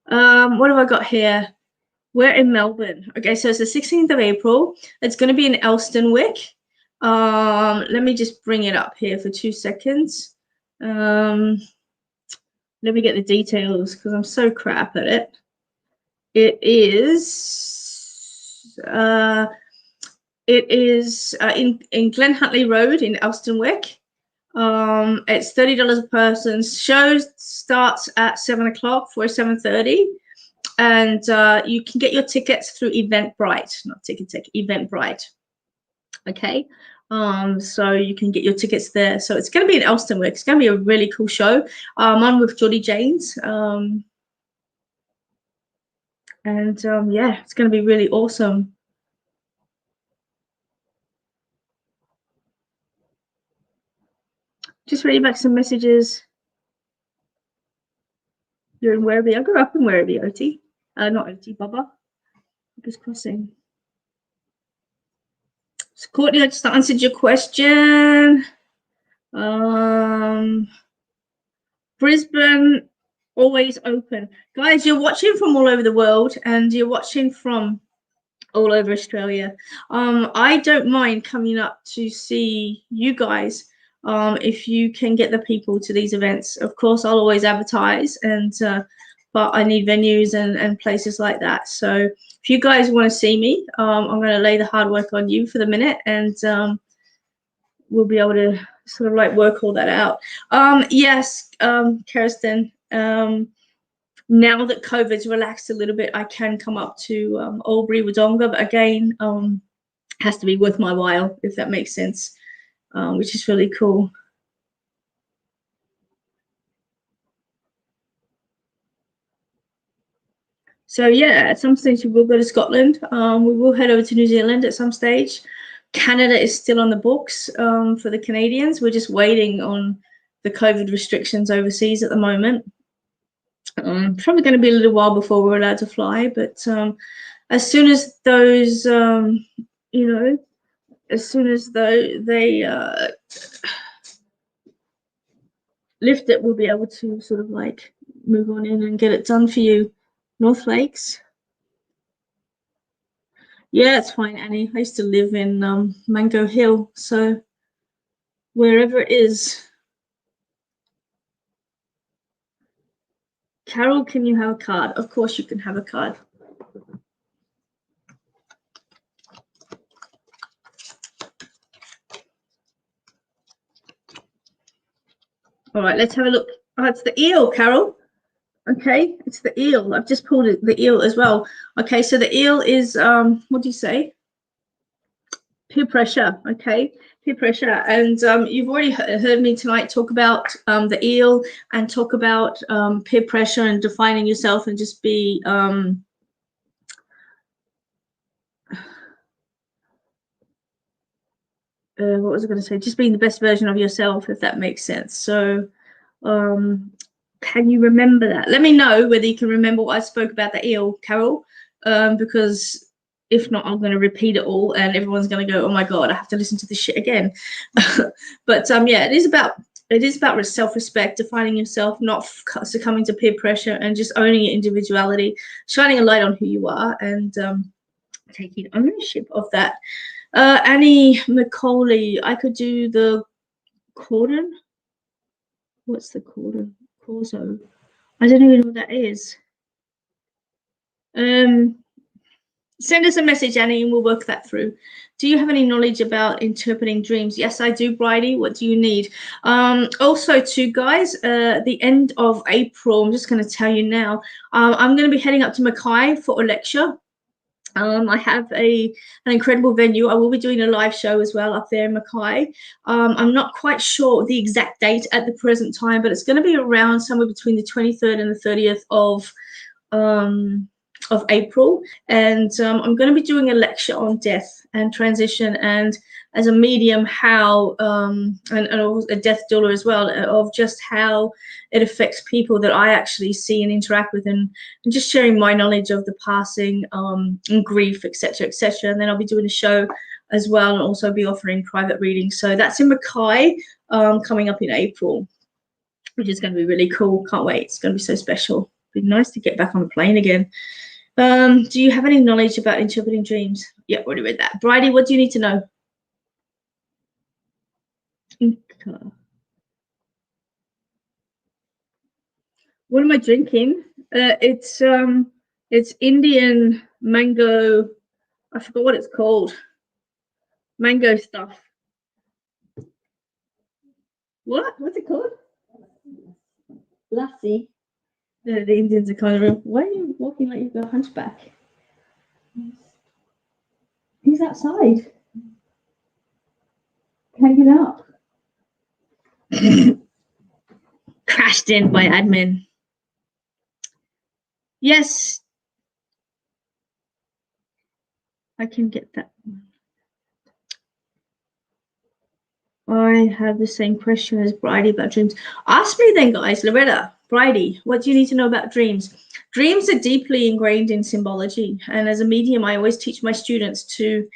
What have I got here? We're in Melbourne. Okay, so it's the 16th of April. It's going to be in Elstonwick. Let me just bring it up here for 2 seconds. Let me get the details because I'm so crap at it. It is in Glen Huntly Road in Elstonwick. It's $30 a person. Show starts at 7 o'clock for 7:30. And you can get your tickets through Eventbrite, not Ticketek, Eventbrite. Okay, so you can get your tickets there. So it's going to be in Elstonwick. It's going to be a really cool show. I'm with Geordie Janes, and yeah, it's going to be really awesome. Just reading back some messages. You're in Werribee. I grew up in Werribee, OT. Not OT, Bubba. Just crossing. So Courtney, I just answered your question. Brisbane, always open. Guys, you're watching from all over the world, and you're watching from all over Australia. I don't mind coming up to see you guys, if you can get the people to these events. Of course, I'll always advertise, and but I need venues and places like that. So if you guys want to see me, I'm going to lay the hard work on you for the minute, and we'll be able to sort of like work all that out. Yes, Kirsten, now that COVID's relaxed a little bit, I can come up to Albury, Wodonga, but again, has to be worth my while, if that makes sense, which is really cool. So yeah, at some stage we will go to Scotland. We will head over to New Zealand at some stage. Canada is still on the books for the Canadians. We're just waiting on the COVID restrictions overseas at the moment. Probably going to be a little while before we're allowed to fly, but as soon as those, you know, as soon as they lift it, we'll be able to sort of like move on in and get it done for you. North Lakes. Yeah, it's fine, Annie. I used to live in Mango Hill, so wherever it is. Carol, can you have a card? Of course you can have a card. All right, let's have a look. Oh, it's the eel, Carol. Okay, it's the eel. I've just pulled it, the eel as well. Okay, so the eel is, what do you say? Peer pressure. Okay, peer pressure. And you've already heard me tonight talk about the eel, and talk about peer pressure and defining yourself, and just be what was I going to say? Just being the best version of yourself, if that makes sense. So can you remember that? Let me know whether you can remember what I spoke about the eel, Carol, because If not, I'm going to repeat it all, and everyone's going to go, "Oh my God, I have to listen to this shit again." But yeah, it is about self-respect, defining yourself, not succumbing to peer pressure, and just owning your individuality, shining a light on who you are, and taking ownership of that. Annie Macaulay, I could do the cordon. What's the cordon? Corso. I don't even know what that is. Send us a message, Annie, and we'll work that through. Do you have any knowledge about interpreting dreams? Yes, I do, Bridie. What do you need? Also, too, guys, the end of April, I'm just going to tell you now, I'm going to be heading up to Mackay for a lecture. I have an incredible venue. I will be doing a live show as well up there in Mackay. I'm not quite sure the exact date at the present time, but it's going to be around somewhere between the 23rd and the 30th of April, and I'm going to be doing a lecture on death and transition, and as a medium, how and a death doula as well, of just how it affects people that I actually see and interact with, and just sharing my knowledge of the passing and grief, etc., etc. And then I'll be doing a show as well, and also be offering private readings. So that's in Mackay, coming up in April, which is going to be really cool. Can't wait. It's going to be so special. It'd be nice to get back on a plane again. Do you have any knowledge about interpreting dreams? Yeah, already read that. Bridie, what do you need to know? What am I drinking? It's Indian mango. I forgot what it's called. Mango stuff. What? What's it called? Lassi. The Indians are kind of. Why are you walking like you've got a hunchback? He's outside. Hanging up. Crashed in by admin. Yes. I can get that. I have the same question as Bridie about dreams. Ask me then, guys. Loretta, Bridie, what do you need to know about dreams? Dreams are deeply ingrained in symbology. And as a medium, I always teach my students to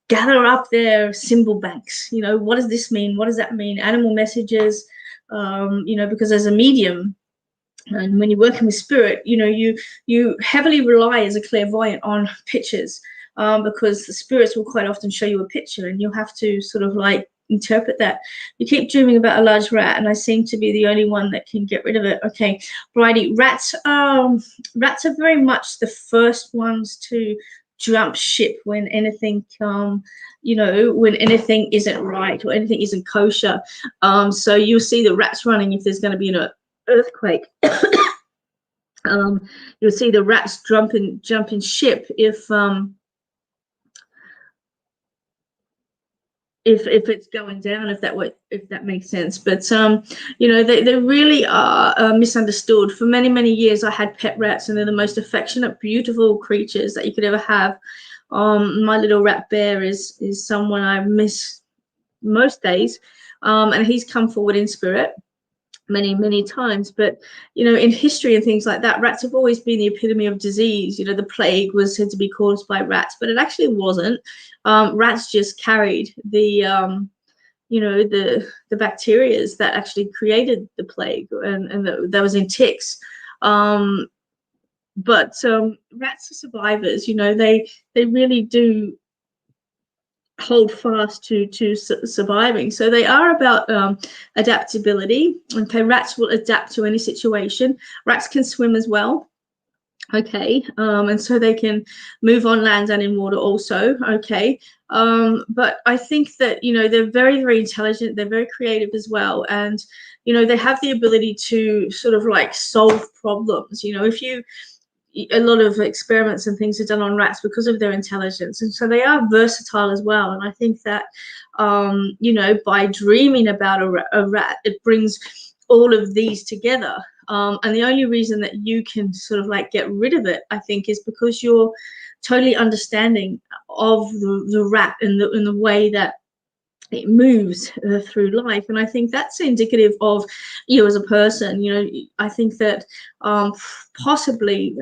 gather up their symbol banks. You know, what does this mean? What does that mean? Animal messages, you know, because as a medium, and when you're working with spirit, you know, you heavily rely as a clairvoyant on pictures, because the spirits will quite often show you a picture, and you'll have to sort of like interpret that. You keep dreaming about a large rat, and I seem to be the only one that can get rid of it. Okay, Bridie, rats are very much the first ones to jump ship when anything you know, when anything isn't right or anything isn't kosher. So you'll see the rats running if there's going to be an earthquake. You'll see the rats jumping ship if it's going down, if that makes sense. But you know, they really are misunderstood. For many years, I had pet rats, and they're the most affectionate, beautiful creatures that you could ever have. My little rat bear is someone I miss most days, and he's come forward in spirit many times. But you know, in history and things like that, rats have always been the epitome of disease. You know, the plague was said to be caused by rats, but it actually wasn't. Rats just carried the you know, the bacterias that actually created the plague, and that was in ticks. But rats are survivors. You know, they really do hold fast to surviving. So they are about adaptability. Okay, rats will adapt to any situation. Rats can swim as well. Okay, and so they can move on land and in water also. Okay, but I think that, you know, they're very intelligent. They're very creative as well, and you know, they have the ability to sort of like solve problems. You know, a lot of experiments and things are done on rats because of their intelligence, and so they are versatile as well. And I think that you know, by dreaming about a rat, it brings all of these together. And the only reason that you can sort of like get rid of it, I think, is because you're totally understanding of the rat and the way that it moves through life. And I think that's indicative of you as a person. You know, I think that possibly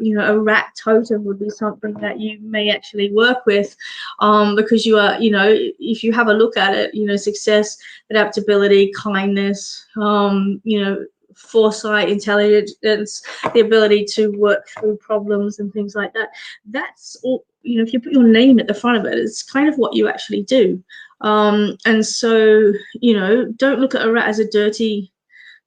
you know, a rat totem would be something that you may actually work with, because you are, you know, if you have a look at it, you know, success, adaptability, kindness, you know, foresight, intelligence, the ability to work through problems and things like that. That's all. You know, if you put your name at the front of it, it's kind of what you actually do. And so, you know, don't look at a rat as a dirty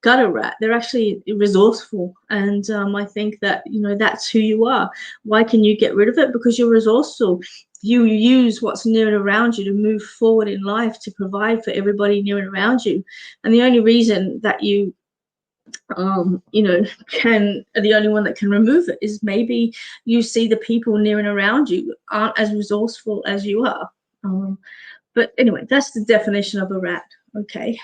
gutter rat. They're actually resourceful. And I think that, you know, that's who you are. Why can you get rid of it? Because you're resourceful. You use what's near and around you to move forward in life, to provide for everybody near and around you. And the only reason that you you know, are the only one that can remove it is maybe you see the people near and around you aren't as resourceful as you are. But anyway, that's the definition of a rat. Okay.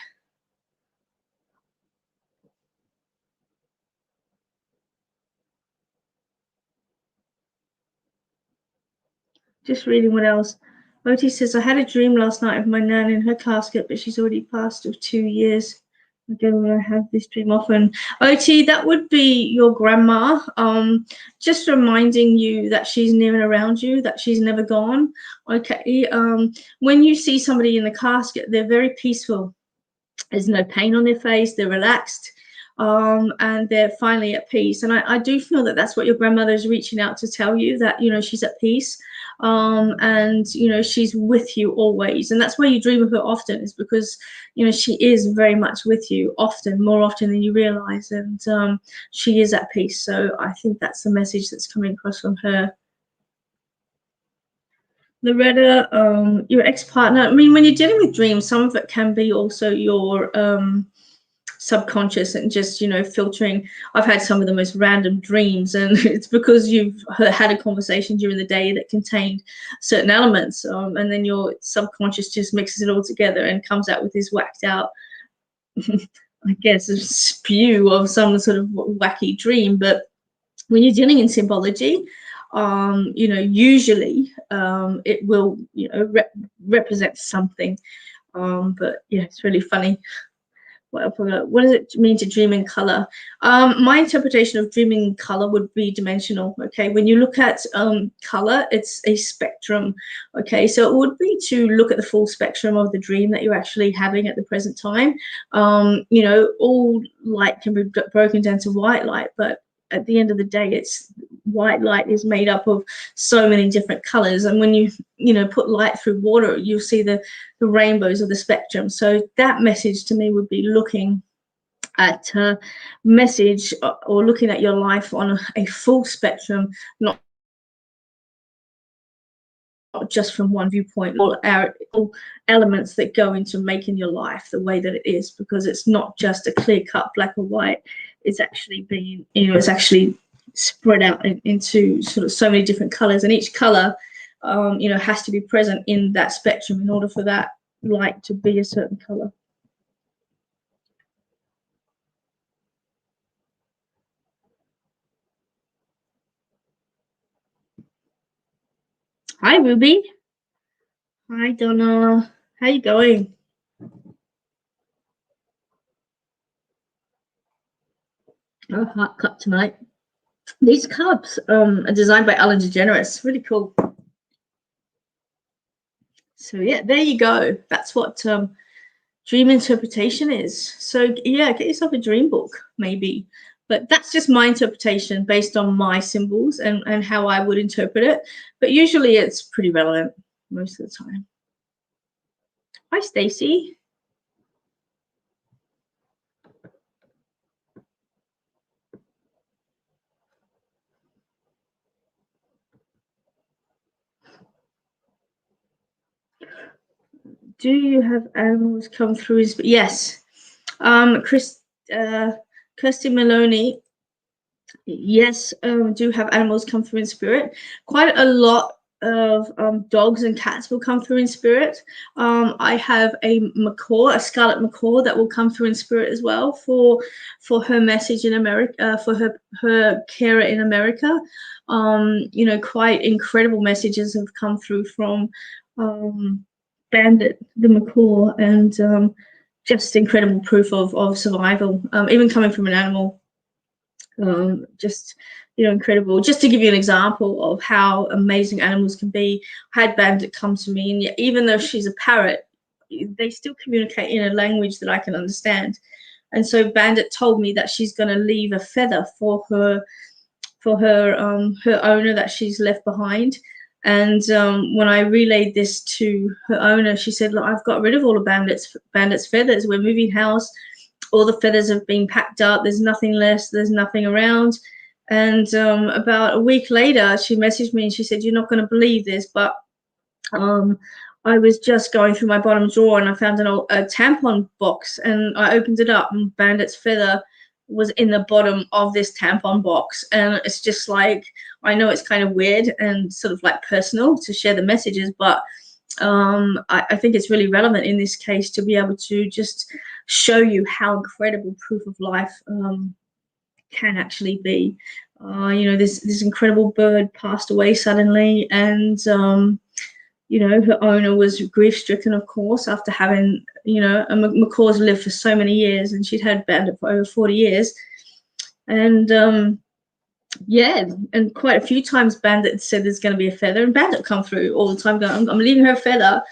Just reading what else. Oti says, I had a dream last night of my nan in her casket, but she's already passed of 2 years. Again, I have this dream often. Oti, that would be your grandma, just reminding you that she's near and around you, that she's never gone. Okay. When you see somebody in the casket, they're very peaceful. There's no pain on their face. They're relaxed. And they're finally at peace. And I do feel that that's what your grandmother is reaching out to tell you, that, you know, she's at peace, and, you know, she's with you always. And that's why you dream of her often, is because, you know, she is very much with you often, more often than you realize. And she is at peace. So I think that's the message that's coming across from her. Loretta, your ex-partner, I mean, when you're dealing with dreams, some of it can be also your subconscious and just, you know, filtering. I've had some of the most random dreams, and it's because you've had a conversation during the day that contained certain elements, and then your subconscious just mixes it all together and comes out with this whacked out I guess a spew of some sort of wacky dream. But when you're dealing in symbology, you know, usually it will, you know, represent something. But yeah, it's really funny. What does it mean to dream in color? My interpretation of dreaming in color would be dimensional. Okay, when you look at color, it's a spectrum. Okay, so it would be to look at the full spectrum of the dream that you're actually having at the present time. You know, all light can be broken down to white light, but at the end of the day, it's white light is made up of so many different colors. And when you know, put light through water, you'll see the rainbows of the spectrum. So that message to me would be looking at message, or looking at your life on a full spectrum, not just from one viewpoint, all elements that go into making your life the way that it is, because it's not just a clear cut black or white. It's actually being, you know, it's actually spread out into sort of so many different colors, and each color, you know, has to be present in that spectrum in order for that light to be a certain color. Hi, Ruby. Hi, Donna. How you going? Oh, hot cup tonight. These cups are designed by Ellen DeGeneres. Really cool. So yeah, there you go. That's what dream interpretation is. So yeah, get yourself a dream book, maybe. But that's just my interpretation based on my symbols and how I would interpret it. But usually it's pretty relevant most of the time. Hi, Stacy. Do you have animals come through? Yes. Kirsty Maloney. Yes, do have animals come through in spirit. Quite a lot of dogs and cats will come through in spirit. I have a macaw, a scarlet macaw, that will come through in spirit as well for her message in America, for her carer in America. You know, quite incredible messages have come through from Bandit, the macaw, and just incredible proof of survival, even coming from an animal. Just, you know, incredible. Just to give you an example of how amazing animals can be, I had Bandit come to me, and even though she's a parrot, they still communicate in a language that I can understand. And so Bandit told me that she's going to leave a feather for her owner that she's left behind. And when I relayed this to her owner, she said, "Look, I've got rid of all of Bandit's feathers. We're moving house. All the feathers have been packed up. There's nothing left. There's nothing around." And about a week later, she messaged me and she said, "You're not going to believe this, but I was just going through my bottom drawer and I found a tampon box, and I opened it up, and Bandit's feather was in the bottom of this tampon box." And it's just like, I know it's kind of weird and sort of like personal to share the messages, but I think it's really relevant in this case to be able to just show you how incredible proof of life can actually be. You know, this incredible bird passed away suddenly, and you know, her owner was grief-stricken, of course, after having, you know, McCaw's lived for so many years, and she'd had Bandit for over 40 years. And yeah, and quite a few times Bandit said there's going to be a feather, and Bandit come through all the time going, I'm leaving her a feather,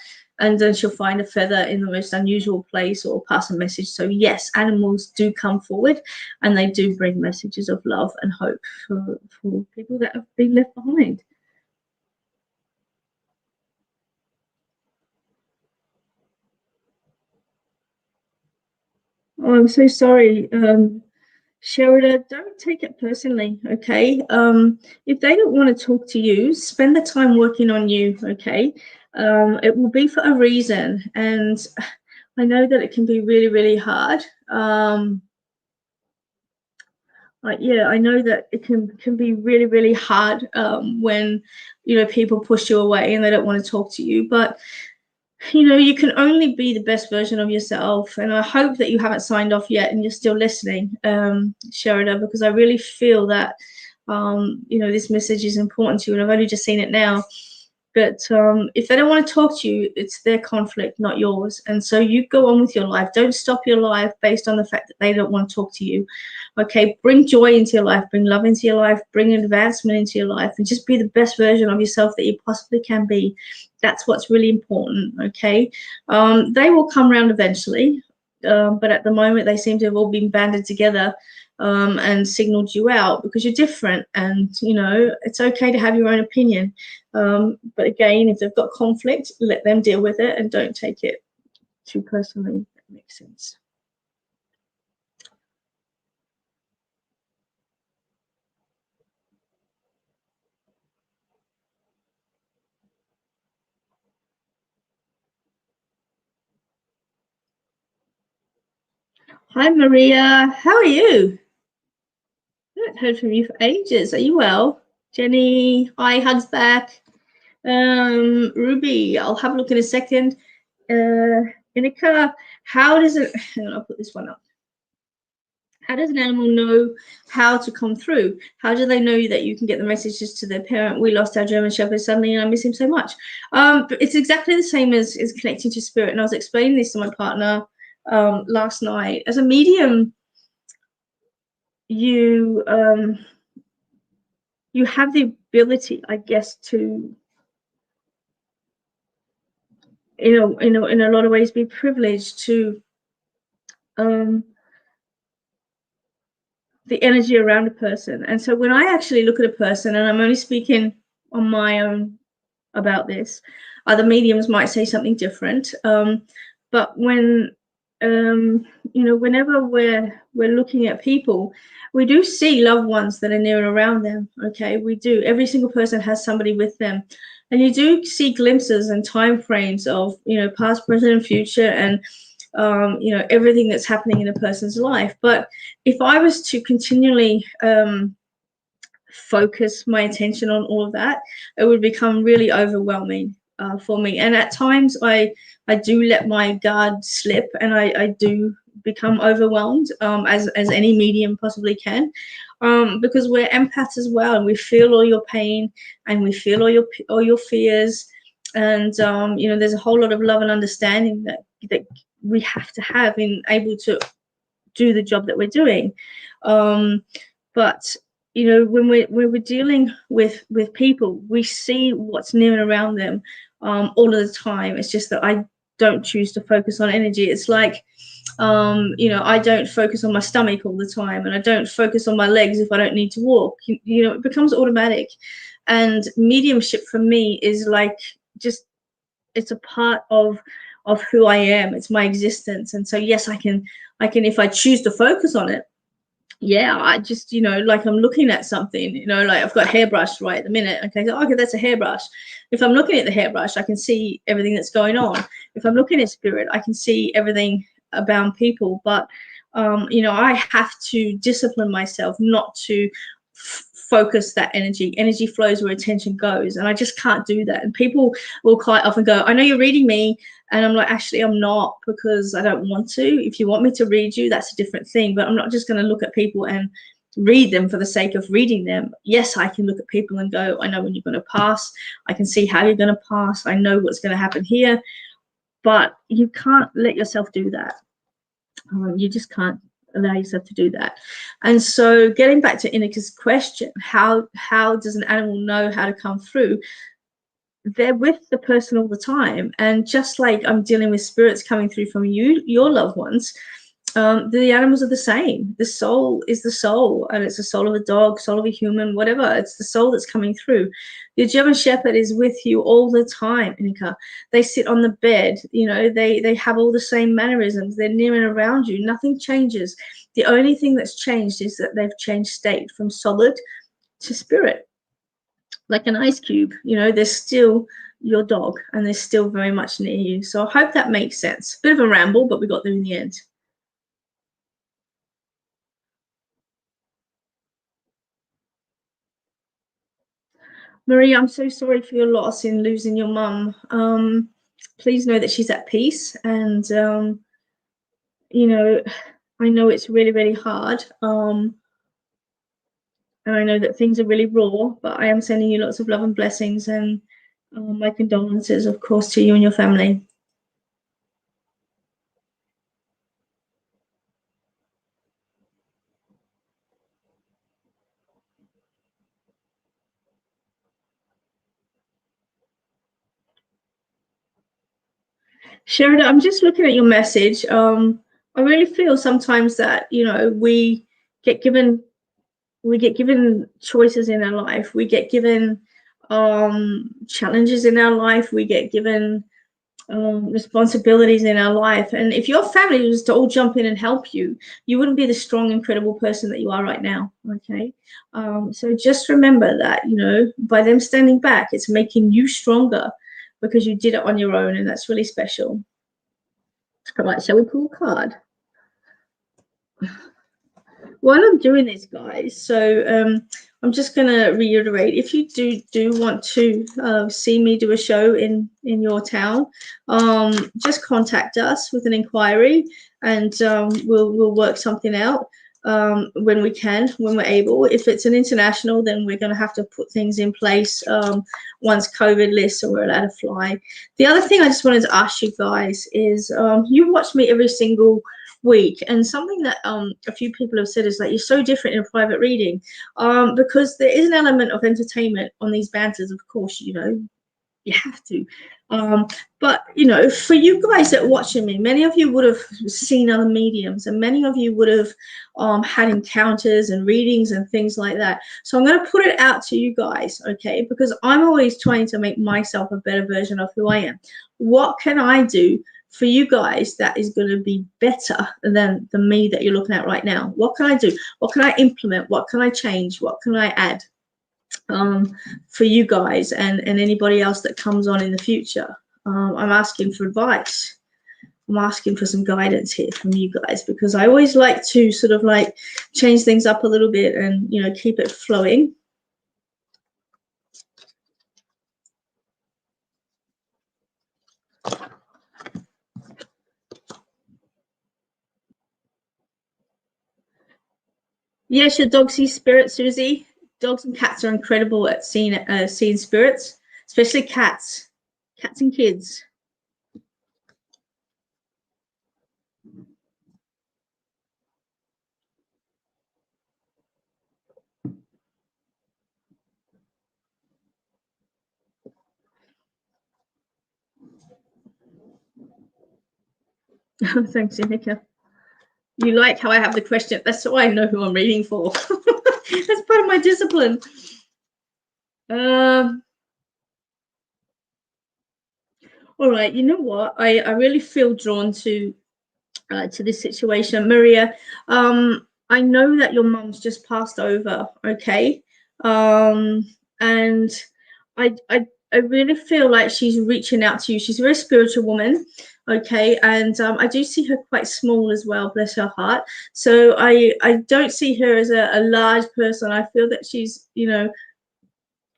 and then she'll find a feather in the most unusual place or pass a message. So yes, animals do come forward, and they do bring messages of love and hope for people that have been left behind. Oh, I'm so sorry. Sherida, don't take it personally, okay? If they don't want to talk to you, spend the time working on you, okay? It will be for a reason, and I know that it can be really, really hard. Yeah, I know that it can be really, really hard when, you know, people push you away and they don't want to talk to you, but you know, you can only be the best version of yourself. And I hope that you haven't signed off yet and you're still listening, Sherida, because I really feel that, you know, this message is important to you. And I've only just seen it now. But if they don't want to talk to you, it's their conflict, not yours. And so you go on with your life. Don't stop your life based on the fact that they don't want to talk to you. Okay, bring joy into your life, bring love into your life, bring advancement into your life, and just be the best version of yourself that you possibly can be. That's what's really important, okay? They will come around eventually, but at the moment they seem to have all been banded together and signaled you out because you're different, and you know, it's okay to have your own opinion. But again, if they've got conflict, let them deal with it and don't take it too personally. If that makes sense. Hi, Maria. How are you? I haven't heard from you for ages. Are you well? Jenny, hi, hugs back. Ruby, I'll have a look in a second. Inika, how does it, hang on, I'll put this one up. How does an animal know how to come through? How do they know that you can get the messages to their parent? We lost our German Shepherd suddenly and I miss him so much. But it's exactly the same as connecting to spirit. And I was explaining this to my partner last night. As a medium, you have the ability, I guess, to in a lot of ways be privileged to the energy around a person. And so when I actually look at a person, and I'm only speaking on my own about this, other mediums might say something different. But when you know, whenever we're looking at people, we do see loved ones that are near and around them. Okay, we do. Every single person has somebody with them, and you do see glimpses and time frames of, you know, past, present, and future, and you know, everything that's happening in a person's life. But if I was to continually focus my attention on all of that, it would become really overwhelming for me. And at times I do let my guard slip, and I do become overwhelmed, as any medium possibly can, because we're empaths as well, and we feel all your pain and we feel all your fears. And you know, there's a whole lot of love and understanding that we have to have in able to do the job that we're doing. But you know, when we're dealing with people, we see what's near and around them all of the time. It's just that I don't choose to focus on energy. It's like, you know, I don't focus on my stomach all the time, and I don't focus on my legs if I don't need to walk. You know, it becomes automatic. And mediumship for me is like, just, it's a part of who I am. It's my existence. And so yes, I can, if I choose to focus on it, yeah, I just, you know, like I'm looking at something, you know, like I've got a hairbrush right at the minute. Okay, so, okay, that's a hairbrush. If I'm looking at the hairbrush, I can see everything that's going on. If I'm looking at spirit, I can see everything about people. But you know, I have to discipline myself not to focus that energy. Energy flows where attention goes, and I just can't do that. And people will quite often go, I know you're reading me, and I'm like, actually, I'm not, because I don't want to. If you want me to read you, that's a different thing. But I'm not just going to look at people and read them for the sake of reading them. Yes, I can look at people and go, I know when you're going to pass. I can see how you're going to pass. I know what's going to happen here. But you can't let yourself do that. You just can't allow yourself to do that. And so getting back to Inika's question, how does an animal know how to come through? They're with the person all the time. And just like I'm dealing with spirits coming through from you, your loved ones, the animals are the same. The soul is the soul, and it's the soul of a dog, soul of a human, whatever. It's the soul that's coming through. Your German Shepherd is with you all the time, Inika. They sit on the bed, you know, they have all the same mannerisms. They're near and around you. Nothing changes. The only thing that's changed is that they've changed state from solid to spirit. Like an ice cube, you know, they're still your dog, and they're still very much near you. So I hope that makes sense. Bit of a ramble, but we got there in the end. Marie, I'm so sorry for your loss in losing your mum. Please know that she's at peace, and you know, I know it's really, really hard. And I know that things are really raw, but I am sending you lots of love and blessings, and my condolences, of course, to you and your family. Sheridan, I'm just looking at your message. I really feel sometimes that, you know, get given we get given choices in our life. We get given challenges in our life. We get given responsibilities in our life. And if your family was to all jump in and help you, you wouldn't be the strong, incredible person that you are right now. Okay. So just remember that, you know, by them standing back, it's making you stronger because you did it on your own. And that's really special. All right. Shall we pull a card? While I'm doing this, guys, so I'm just going to reiterate, if you do want to see me do a show in your town, just contact us with an inquiry, and we'll work something out when we can, when we're able. If it's an international, then we're going to have to put things in place once COVID lifts and we're allowed to fly. The other thing I just wanted to ask you guys is, you watch me every single week, and something that a few people have said is that you're so different in a private reading, because there is an element of entertainment on these banters. Of course, you know, you have to, but you know, for you guys that are watching me, many of you would have seen other mediums, and many of you would have had encounters and readings and things like that. So I'm going to put it out to you guys, okay, because I'm always trying to make myself a better version of who I am. What can I do for you guys that is going to be better than the me that you're looking at right now? What can I do? What can I implement? What can I change? What can I add for you guys and anybody else that comes on in the future? I'm asking for advice. I'm asking for some guidance here from you guys, because I always like to sort of like change things up a little bit and, you know, keep it flowing. Yes, your dog sees spirits, Susie. Dogs and cats are incredible at seeing spirits, especially cats. Cats and kids. Thanks, Janica. You like how I have the question. That's so I know who I'm reading for. That's part of my discipline. All right. You know what? I really feel drawn to this situation, Maria. I know that your mum's just passed over. Okay. And I really feel like she's reaching out to you. She's a very spiritual woman. Okay. And I do see her quite small as well, bless her heart. So I don't see her as a large person. I feel that she's, you know,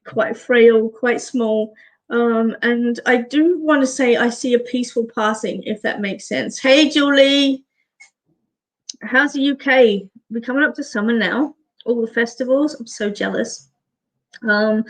quite frail, quite small. And I do want to say I see a peaceful passing, if that makes sense. Hey, Julie, how's the UK? We're coming up to summer now, all the festivals. I'm so jealous. And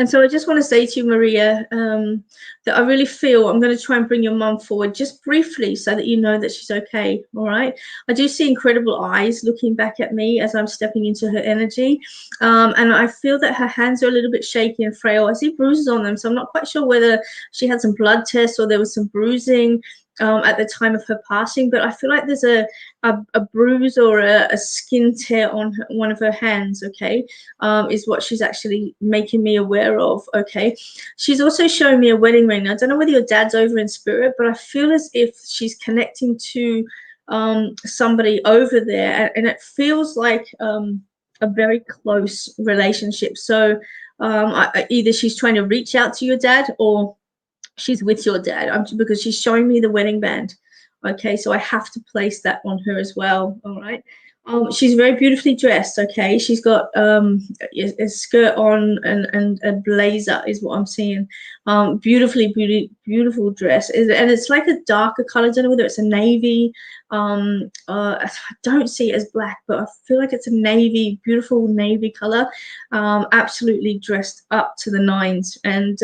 so I just want to say to you, Maria, that I really feel I'm going to try and bring your mum forward just briefly so that you know that she's okay. All right. I do see incredible eyes looking back at me as I'm stepping into her energy. And I feel that her hands are a little bit shaky and frail. I see bruises on them. So I'm not quite sure whether she had some blood tests or there was some bruising at the time of her passing. But I feel like there's a bruise or a skin tear on one of her hands. Okay. Is what she's actually making me aware of. Okay. She's also showing me a wedding ring. I don't know whether your dad's over in spirit, but I feel as if she's connecting to somebody over there, and it feels like a very close relationship. So either she's trying to reach out to your dad or she's with your dad, because she's showing me the wedding band. Okay, so I have to place that on her as well. All right. She's very beautifully dressed. Okay, she's got a skirt on and a blazer is what I'm seeing. Beautiful dress, and it's like a darker color. I don't know whether it's a navy. I don't see it as black, but I feel like it's a navy, beautiful navy color. Absolutely dressed up to the nines, and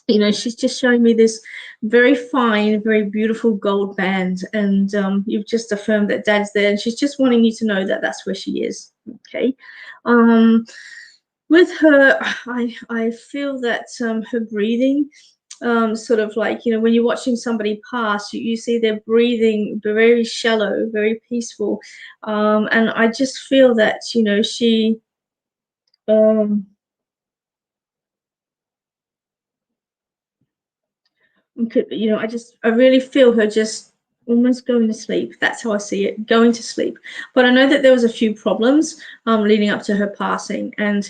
you know, she's just showing me this very fine, very beautiful gold band, and you've just affirmed that dad's there, and she's just wanting you to know that that's where she is. Okay. With her, I feel that her breathing, sort of like, you know, when you're watching somebody pass, you see their breathing very shallow, very peaceful, and I just feel that, you know, she you know, I really feel her just almost going to sleep. That's how I see it, going to sleep. But I know that there was a few problems leading up to her passing, and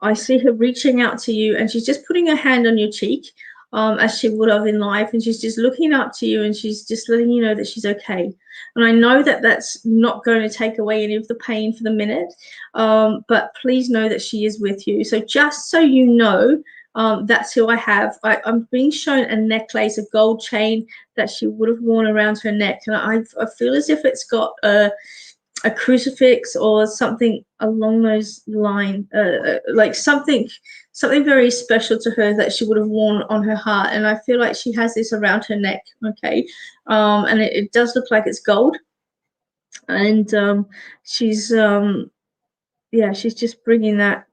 I see her reaching out to you, and she's just putting her hand on your cheek, as she would have in life, and she's just looking up to you, and she's just letting you know that she's okay. And I know that that's not going to take away any of the pain for the minute, but please know that she is with you. So just so you know, that's who I have. I'm being shown a necklace, a gold chain that she would have worn around her neck, and I feel as if it's got a crucifix or something along those lines, like something very special to her that she would have worn on her heart. And I feel like she has this around her neck. Okay, and it does look like it's gold, and she's yeah, she's just bringing that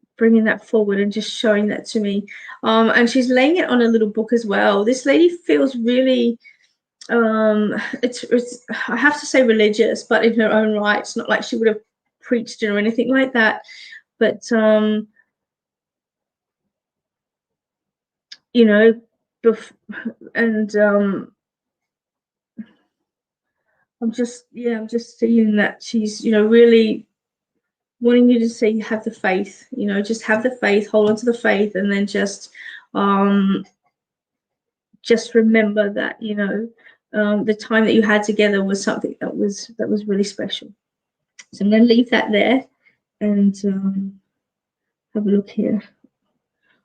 forward and just showing that to me, and she's laying it on a little book as well. This lady feels really it's I have to say religious, but in her own right. It's not like she would have preached it or anything like that, but you know, and I'm just seeing that she's, you know, really wanting you to see, have the faith, you know, just have the faith, hold on to the faith, and then just remember that, you know, the time that you had together was something that was really special. So I'm going to leave that there and have a look here.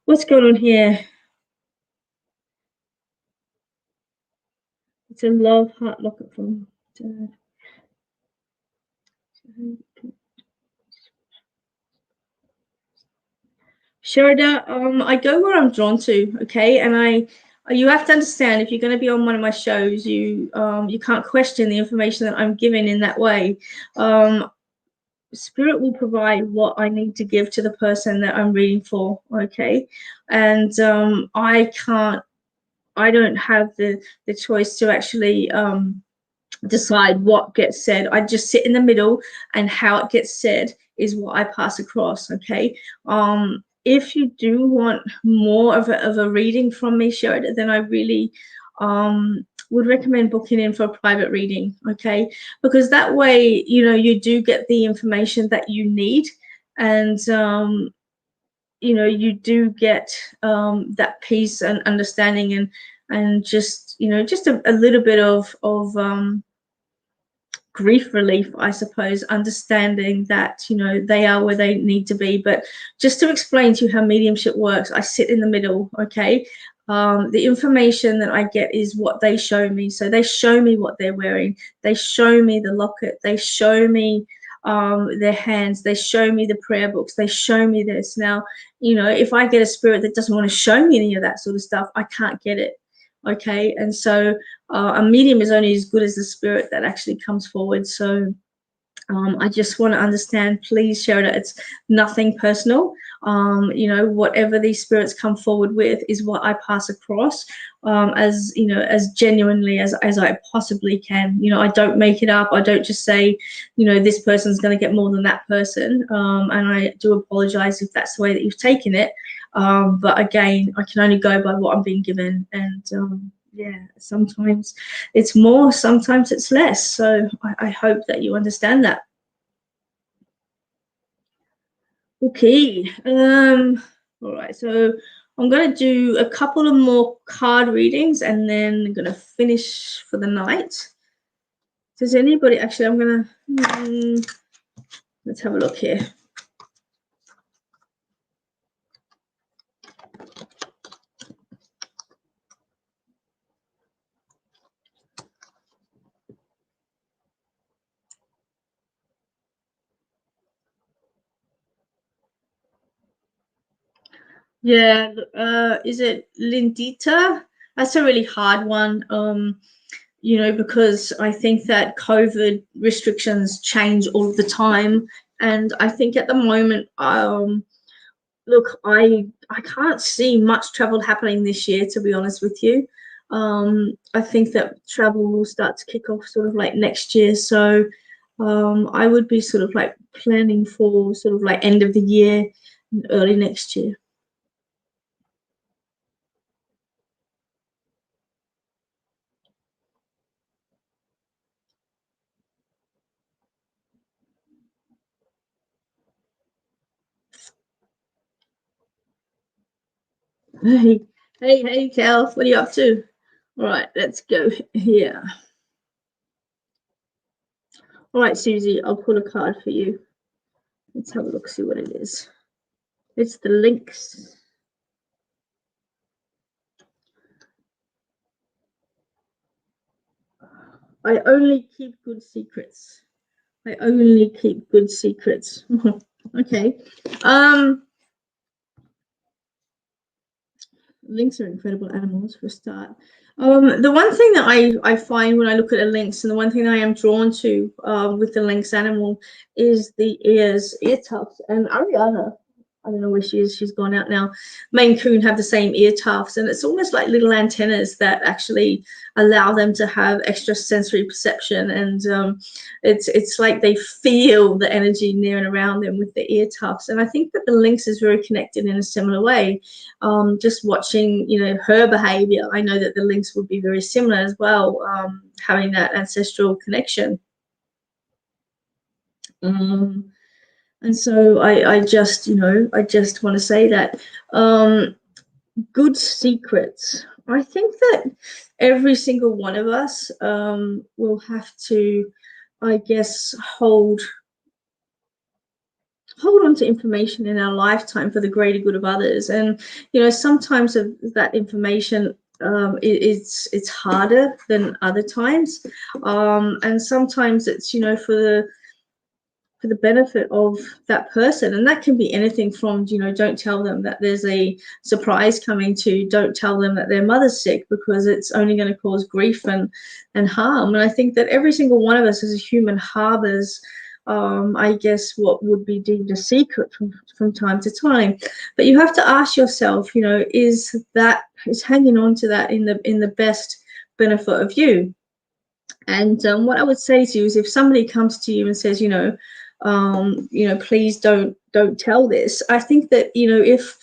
What's going on here? It's a love heart locket from Dad. Sharada, I go where I'm drawn to, okay, and you have to understand, if you're going to be on one of my shows, you can't question the information that I'm giving in that way. Spirit will provide what I need to give to the person that I'm reading for, okay? And I don't have the choice to actually decide what gets said. I just sit in the middle, and how it gets said is what I pass across, okay? If you do want more of a reading from me, Sherida, then I really would recommend booking in for a private reading, okay? Because that way, you do get the information that you need, and you do get that peace and understanding, and just just a little bit of grief relief, I suppose, understanding that they are where they need to be. But just to explain to you how mediumship works, I sit in the middle, okay? The information that I get is what they show me. So they show me what they're wearing, they show me the locket, they show me their hands, they show me the prayer books, they show me this. Now, if I get a spirit that doesn't want to show me any of that sort of stuff, I can't get it, okay? And so a medium is only as good as the spirit that actually comes forward. So I just want to understand, please, Sherida, it's nothing personal. Whatever these spirits come forward with is what I pass across, as as genuinely as I possibly can. I don't make it up. I don't just say, this person's going to get more than that person. And I do apologize if that's the way that you've taken it. But again, I can only go by what I'm being given, and yeah, sometimes it's more, sometimes it's less. So I hope that you understand that. Okay. All right. So I'm going to do a couple of more card readings, and then I'm going to finish for the night. Does anybody actually? I'm going to let's have a look here. Yeah, is it Lindita? That's a really hard one, because I think that COVID restrictions change all the time. And I think at the moment, look, I can't see much travel happening this year, to be honest with you. I think that travel will start to kick off sort of like next year. So I would be sort of like planning for sort of like end of the year, early next year. Hey, hey, Cal, what are you up to? All right, let's go here. All right, Susie, I'll pull a card for you. Let's have a look, see what it is. It's the Lynx. I only keep good secrets. I only keep good secrets. Okay. Lynx are incredible animals for a start. The one thing that I find when I look at a lynx, and the one thing that I am drawn to with the lynx animal, is the ear tufts. And Ariana, I don't know where she is, she's gone out now. Maine Coon have the same ear tufts, and it's almost like little antennas that actually allow them to have extra sensory perception. And it's like they feel the energy near and around them with the ear tufts. And I think that the lynx is very connected in a similar way. Just watching, her behavior, I know that the lynx would be very similar as well, having that ancestral connection. And so I just, I just want to say that good secrets. I think that every single one of us will have to, I guess, hold on to information in our lifetime for the greater good of others. And sometimes of that information, it's harder than other times, and sometimes it's for for the benefit of that person. And that can be anything from, you know, don't tell them that there's a surprise coming, to don't tell them that their mother's sick, because it's only going to cause grief and harm. And I think that every single one of us as a human harbors, I guess, what would be deemed a secret from time to time. But you have to ask yourself, you know, is hanging on to that in the best benefit of you? And what I would say to you is, if somebody comes to you and says, you know, please don't tell this. I think that, you know, if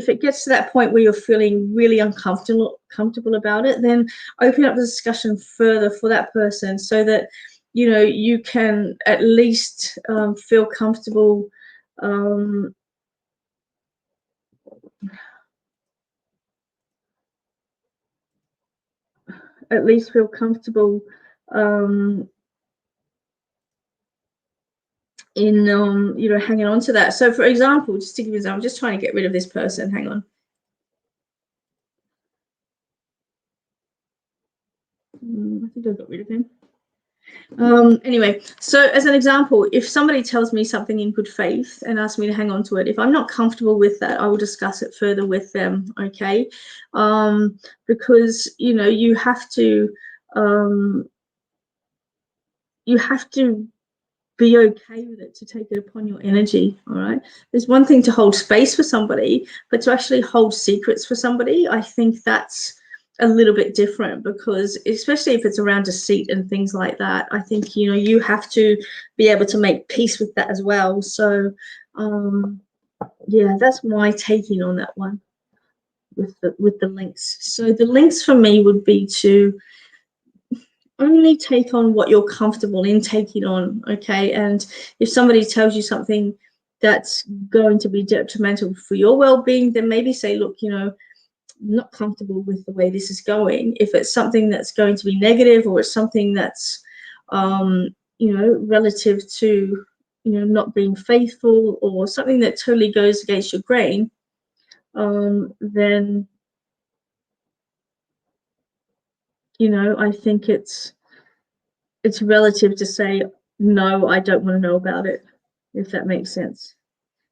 it gets to that point where you're feeling really comfortable about it, then open up the discussion further for that person, so that, you know, you can at least feel comfortable. At least feel comfortable in you know, hanging on to that. So for example, just to give you an example, I'm just trying to get rid of this person. Hang on. I think I got rid of him. Anyway, so as an example, if somebody tells me something in good faith and asks me to hang on to it, if I'm not comfortable with that, I will discuss it further with them. Okay, because, you know, you have to be okay with it, to take it upon your energy. All right, there's one thing to hold space for somebody, but to actually hold secrets for somebody, I think that's a little bit different, because especially if it's around deceit and things like that, I think, you know, you have to be able to make peace with that as well. So yeah, that's my taking on that one with the links. So the links for me would be to only take on what you're comfortable in taking on. Okay, and if somebody tells you something that's going to be detrimental for your well-being, then maybe say, look, you know, I'm not comfortable with the way this is going. If it's something that's going to be negative, or it's something that's you know, relative to, you know, not being faithful, or something that totally goes against your grain, then, you know, I think it's relative to say, no, I don't want to know about it, if that makes sense.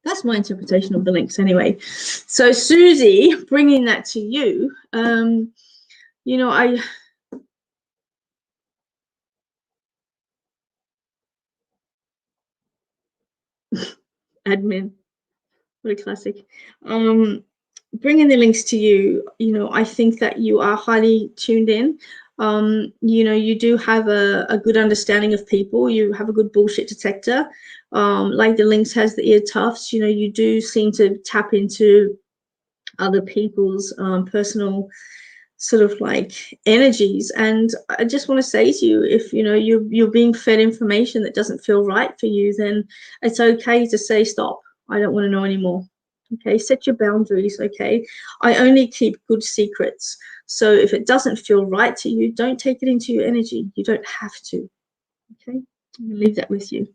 That's my interpretation of the links anyway. So Susie, bringing that to you, you know, admin, what a classic. Bringing the links to you, you know, I think that you are highly tuned in. You know, you do have a good understanding of people. You have a good bullshit detector. Like the links has the ear tufts, you know, you do seem to tap into other people's personal sort of like energies. And I just want to say to you, if, you know, you're being fed information that doesn't feel right for you, then it's okay to say, stop, I don't want to know anymore. Okay, set your boundaries. Okay, I only keep good secrets. So if it doesn't feel right to you, don't take it into your energy. You don't have to. Okay, I'm gonna leave that with you.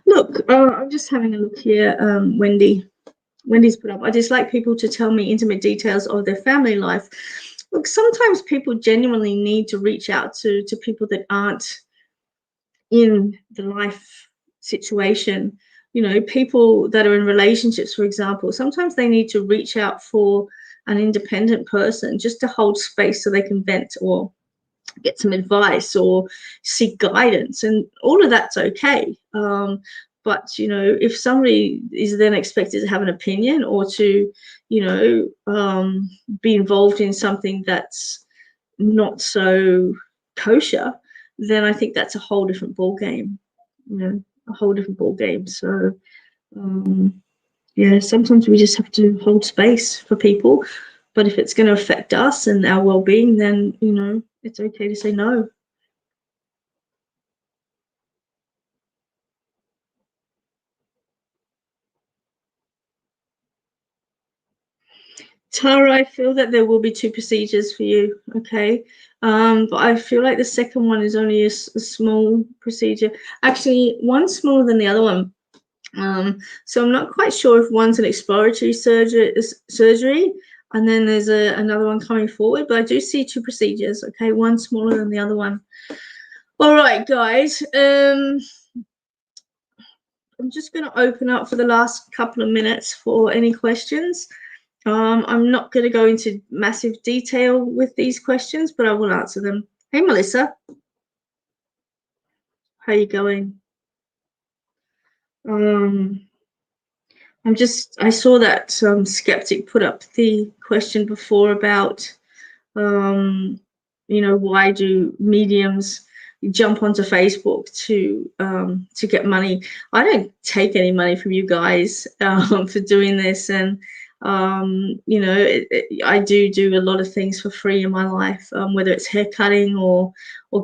Look, I'm just having a look here. Wendy's put up, I just like people to tell me intimate details of their family life. Look, sometimes people genuinely need to reach out to people that aren't in the life situation. You know, people that are in relationships, for example, sometimes they need to reach out for an independent person just to hold space so they can vent, or get some advice, or seek guidance, and all of that's okay. But, you know, if somebody is then expected to have an opinion, or to, you know, be involved in something that's not so kosher, then I think that's a whole different ball game. You know, a whole different ball game. So yeah, sometimes we just have to hold space for people. But if it's going to affect us and our well-being, then, you know, it's okay to say no. Tara, I feel that there will be 2 procedures for you, okay? But I feel like the second one is only a small procedure. Actually, one's smaller than the other one. So I'm not quite sure if one's an exploratory surgery And then there's another one coming forward, but I do see 2 procedures, okay, one smaller than the other one. All right, guys. I'm just going to open up for the last couple of minutes for any questions. I'm not going to go into massive detail with these questions, but I will answer them. Hey, Melissa. How you going? I saw that skeptic put up the question before about, you know, why do mediums jump onto Facebook to get money? I don't take any money from you guys for doing this, and you know, I do a lot of things for free in my life, whether it's hair cutting or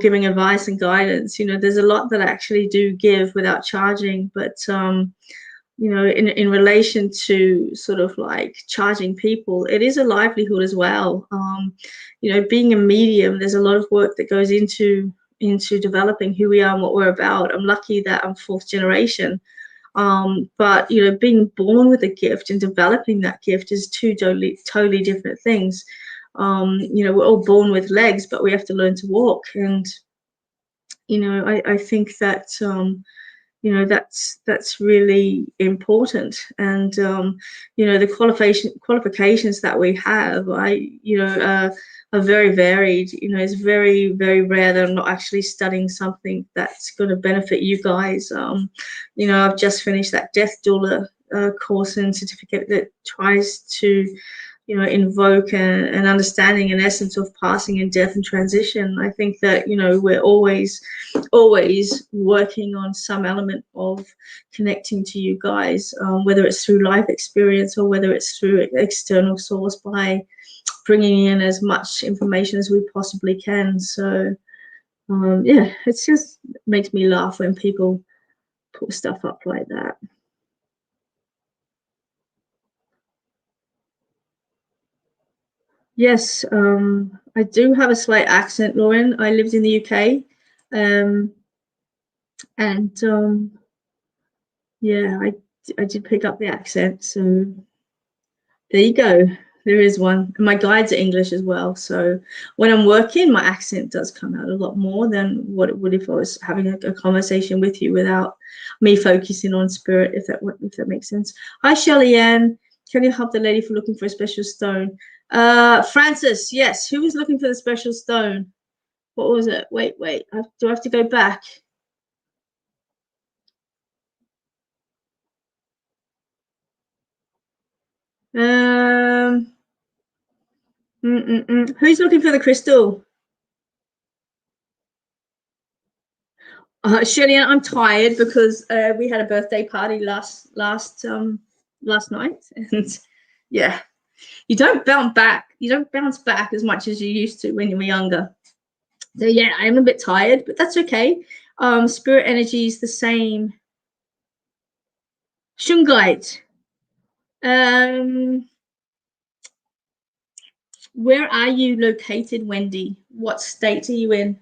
giving advice and guidance. You know, there's a lot that I actually do give without charging, but you know, in relation to sort of like charging people, it is a livelihood as well. You know, being a medium, there's a lot of work that goes into developing who we are and what we're about. I'm lucky that I'm 4th generation. But, you know, being born with a gift and developing that gift is 2 totally different things. You know, we're all born with legs, but we have to learn to walk. And, you know, I think that, you know, that's really important. And you know, the qualifications that we have, you know, are very varied. You know, it's very, very rare that I'm not actually studying something that's going to benefit you guys. You know, I've just finished that death doula course and certificate that tries to, you know, invoke an understanding and essence of passing and death and transition. I think that, you know, we're always working on some element of connecting to you guys, whether it's through life experience or whether it's through external source, by bringing in as much information as we possibly can. So yeah, it just makes me laugh when people put stuff up like that. Yes, I do have a slight accent, Lauren. I lived in the UK, and yeah, I did pick up the accent. So there you go. There is one. And my guides are English as well. So when I'm working, my accent does come out a lot more than what it would if I was having a conversation with you without me focusing on spirit, if that makes sense. Hi, Shelly Ann. Can you help the lady for looking for a special stone? Francis, yes. Who was looking for the special stone? What was it? Wait. Do I have to go back? Who's looking for the crystal? Shirley, I'm tired because we had a birthday party last night, and yeah, you don't bounce back as much as you used to when you were younger. So yeah, I am a bit tired, but that's okay. Spirit energy is the same. Shungite. Where are you located, Wendy? What state are you in?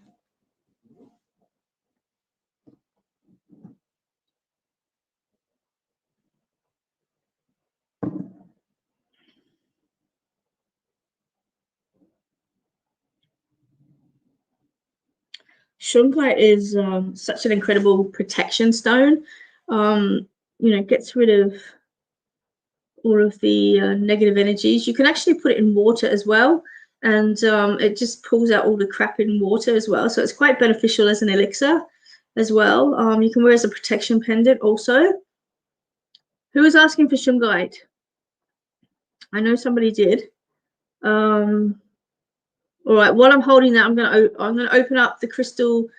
Shungite is such an incredible protection stone. You know, gets rid of all of the negative energies. You can actually put it in water as well, and it just pulls out all the crap in water as well. So it's quite beneficial as an elixir as well. You can wear as a protection pendant also. Who was asking for shungite? I know somebody did. All right, while I'm holding that, I'm gonna open up the crystal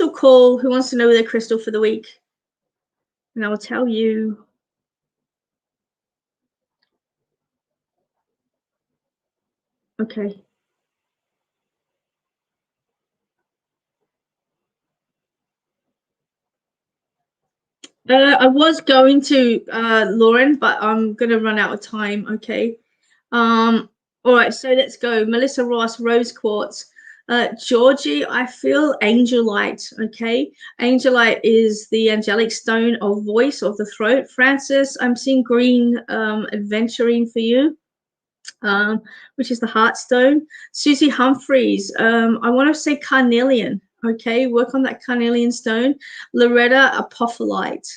call. Who wants to know their crystal for the week? And I will tell you. Okay. I was going to, Lauren, but I'm going to run out of time. Okay. All right, so let's go. Melissa Ross, Rose Quartz. Georgie, I feel Angelite. Okay. Angelite is the angelic stone of voice, of the throat. Francis, I'm seeing green, adventuring for you. which is the heart stone. Susie Humphreys, I want to say carnelian. Okay, work on that carnelian stone. Loretta, apophyllite.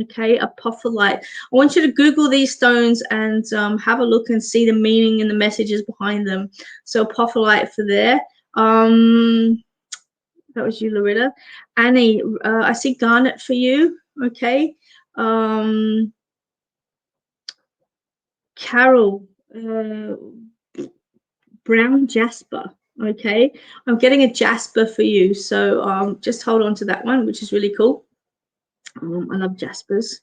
Okay, apophyllite. I want you to Google these stones and have a look and see the meaning and the messages behind them. So apophyllite for there. That was you, Loretta. Annie, I see garnet for you. Okay. Carol, brown jasper. Okay, I'm getting a jasper for you, so just hold on to that one, which is really cool. I love jaspers.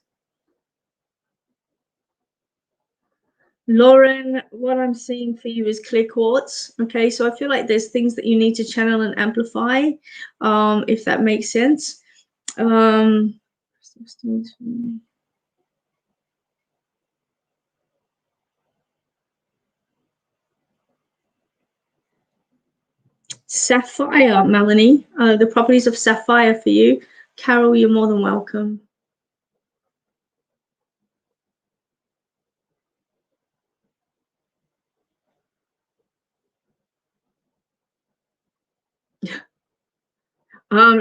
Lauren, what I'm seeing for you is clear quartz. Okay, so I feel like there's things that you need to channel and amplify, if that makes sense. Sapphire, Melanie, the properties of sapphire for you. Carol, you're more than welcome.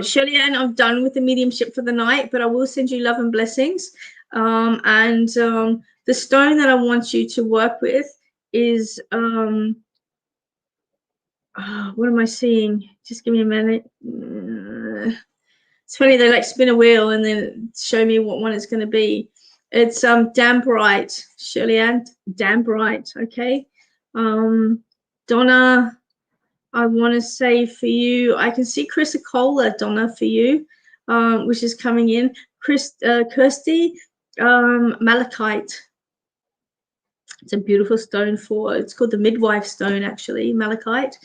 Shirley Ann, I'm done with the mediumship for the night, but I will send you love and blessings. The stone that I want you to work with is what am I seeing? Just give me a minute. It's funny, they like spin a wheel and then show me what one it's going to be. It's Dambrite, Shirley Ann, Dambrite. Okay. Donna, I want to say for you, I can see chrysocolla, Donna, for you, which is coming in. Kirsty, malachite. It's a beautiful stone it's called the midwife stone, actually, malachite.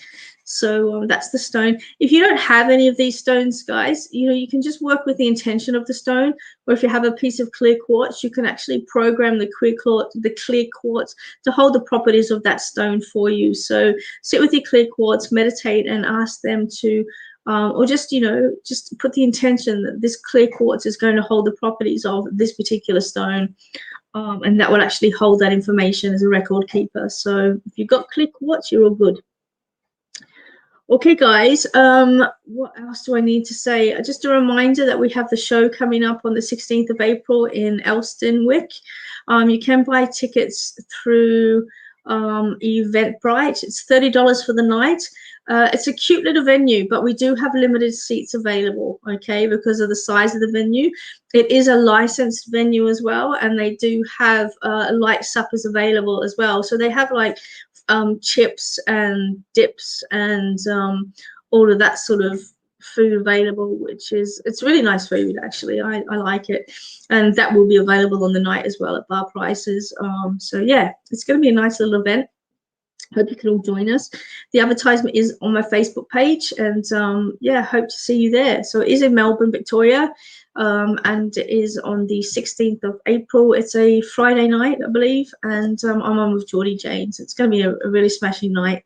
So that's the stone. If you don't have any of these stones, guys, you can just work with the intention of the stone. Or if you have a piece of clear quartz, you can actually program the clear quartz to hold the properties of that stone for you. So sit with your clear quartz, meditate, and ask them to, or just put the intention that this clear quartz is going to hold the properties of this particular stone. And that will actually hold that information as a record keeper. So if you've got clear quartz, you're all good. Okay, guys, what else do I need to say? Just a reminder that we have the show coming up on the 16th of April in Elstonwick. You can buy tickets through Eventbrite. It's $30 for the night. It's a cute little venue, but we do have limited seats available, okay, because of the size of the venue. It is a licensed venue as well, and they do have light suppers available as well. So they have like chips and dips and all of that sort of food available, it's really nice food, actually. I like it, and that will be available on the night as well at bar prices. So yeah, it's going to be a nice little event. Hope you can all join us. The advertisement is on my Facebook page, and yeah, hope to see you there. So it is in Melbourne, Victoria, and it is on the 16th of April. It's a Friday night, I believe, and I'm on with Geordie Jane. So it's going to be a really smashing night.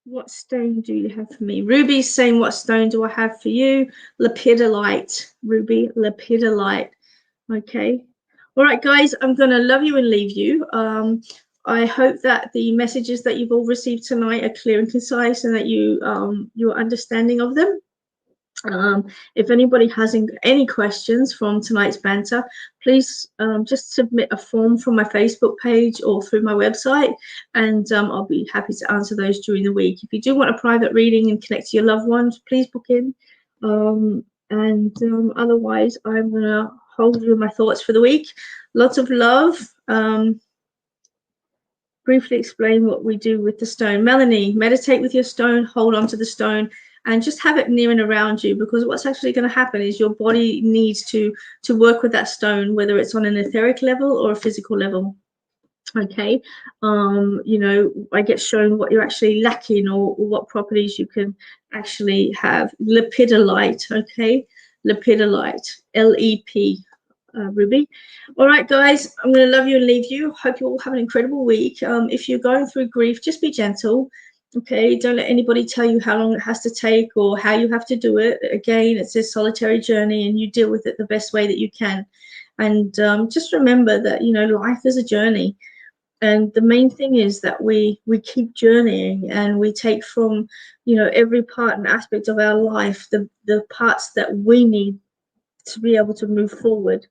What stone do you have for me? Ruby's saying, what stone do I have for you? Lepidolite, Ruby, lepidolite. Okay. All right, guys, I'm going to love you and leave you. I hope that the messages that you've all received tonight are clear and concise, and that you're understanding of them. If anybody has any questions from tonight's banter, please just submit a form from my Facebook page or through my website, and I'll be happy to answer those during the week. If you do want a private reading and connect to your loved ones, please book in. Otherwise, I'm going to hold you in my thoughts for the week. Lots of love. Briefly explain what we do with the stone. Melanie, meditate with your stone, hold on to the stone, and just have it near and around you, because what's actually going to happen is your body needs to work with that stone, whether it's on an etheric level or a physical level. Okay, I get shown what you're actually lacking, or what properties you can actually have. Lepidolite, okay, lepidolite, LEP. Ruby. All right, guys, I'm going to love you and leave you. Hope you all have an incredible week. If you're going through grief, just be gentle. Okay, don't let anybody tell you how long it has to take or how you have to do it. Again, it's a solitary journey, and you deal with it the best way that you can. And just remember that, you know, life is a journey. And the main thing is that we keep journeying, and we take from, you know, every part and aspect of our life the parts that we need to be able to move forward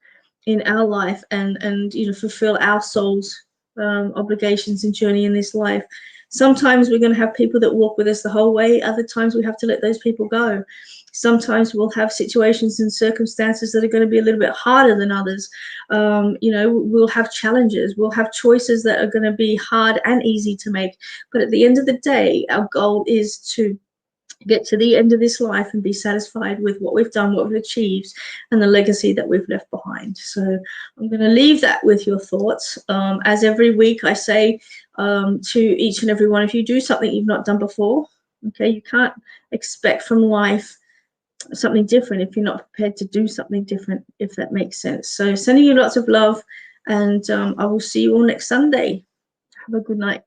in our life, and you know, fulfill our soul's obligations and journey in this life. Sometimes we're going to have people that walk with us the whole way. Other times we have to let those people go. Sometimes we'll have situations and circumstances that are going to be a little bit harder than others. You know, we'll have challenges. We'll have choices that are going to be hard and easy to make. But at the end of the day, our goal is to get to the end of this life and be satisfied with what we've done, what we've achieved, and the legacy that we've left behind. So I'm going to leave that with your thoughts. As every week I say to each and every one of you, do something you've not done before. Okay, you can't expect from life something different if you're not prepared to do something different, if that makes sense. So sending you lots of love, and I will see you all next Sunday. Have a good night.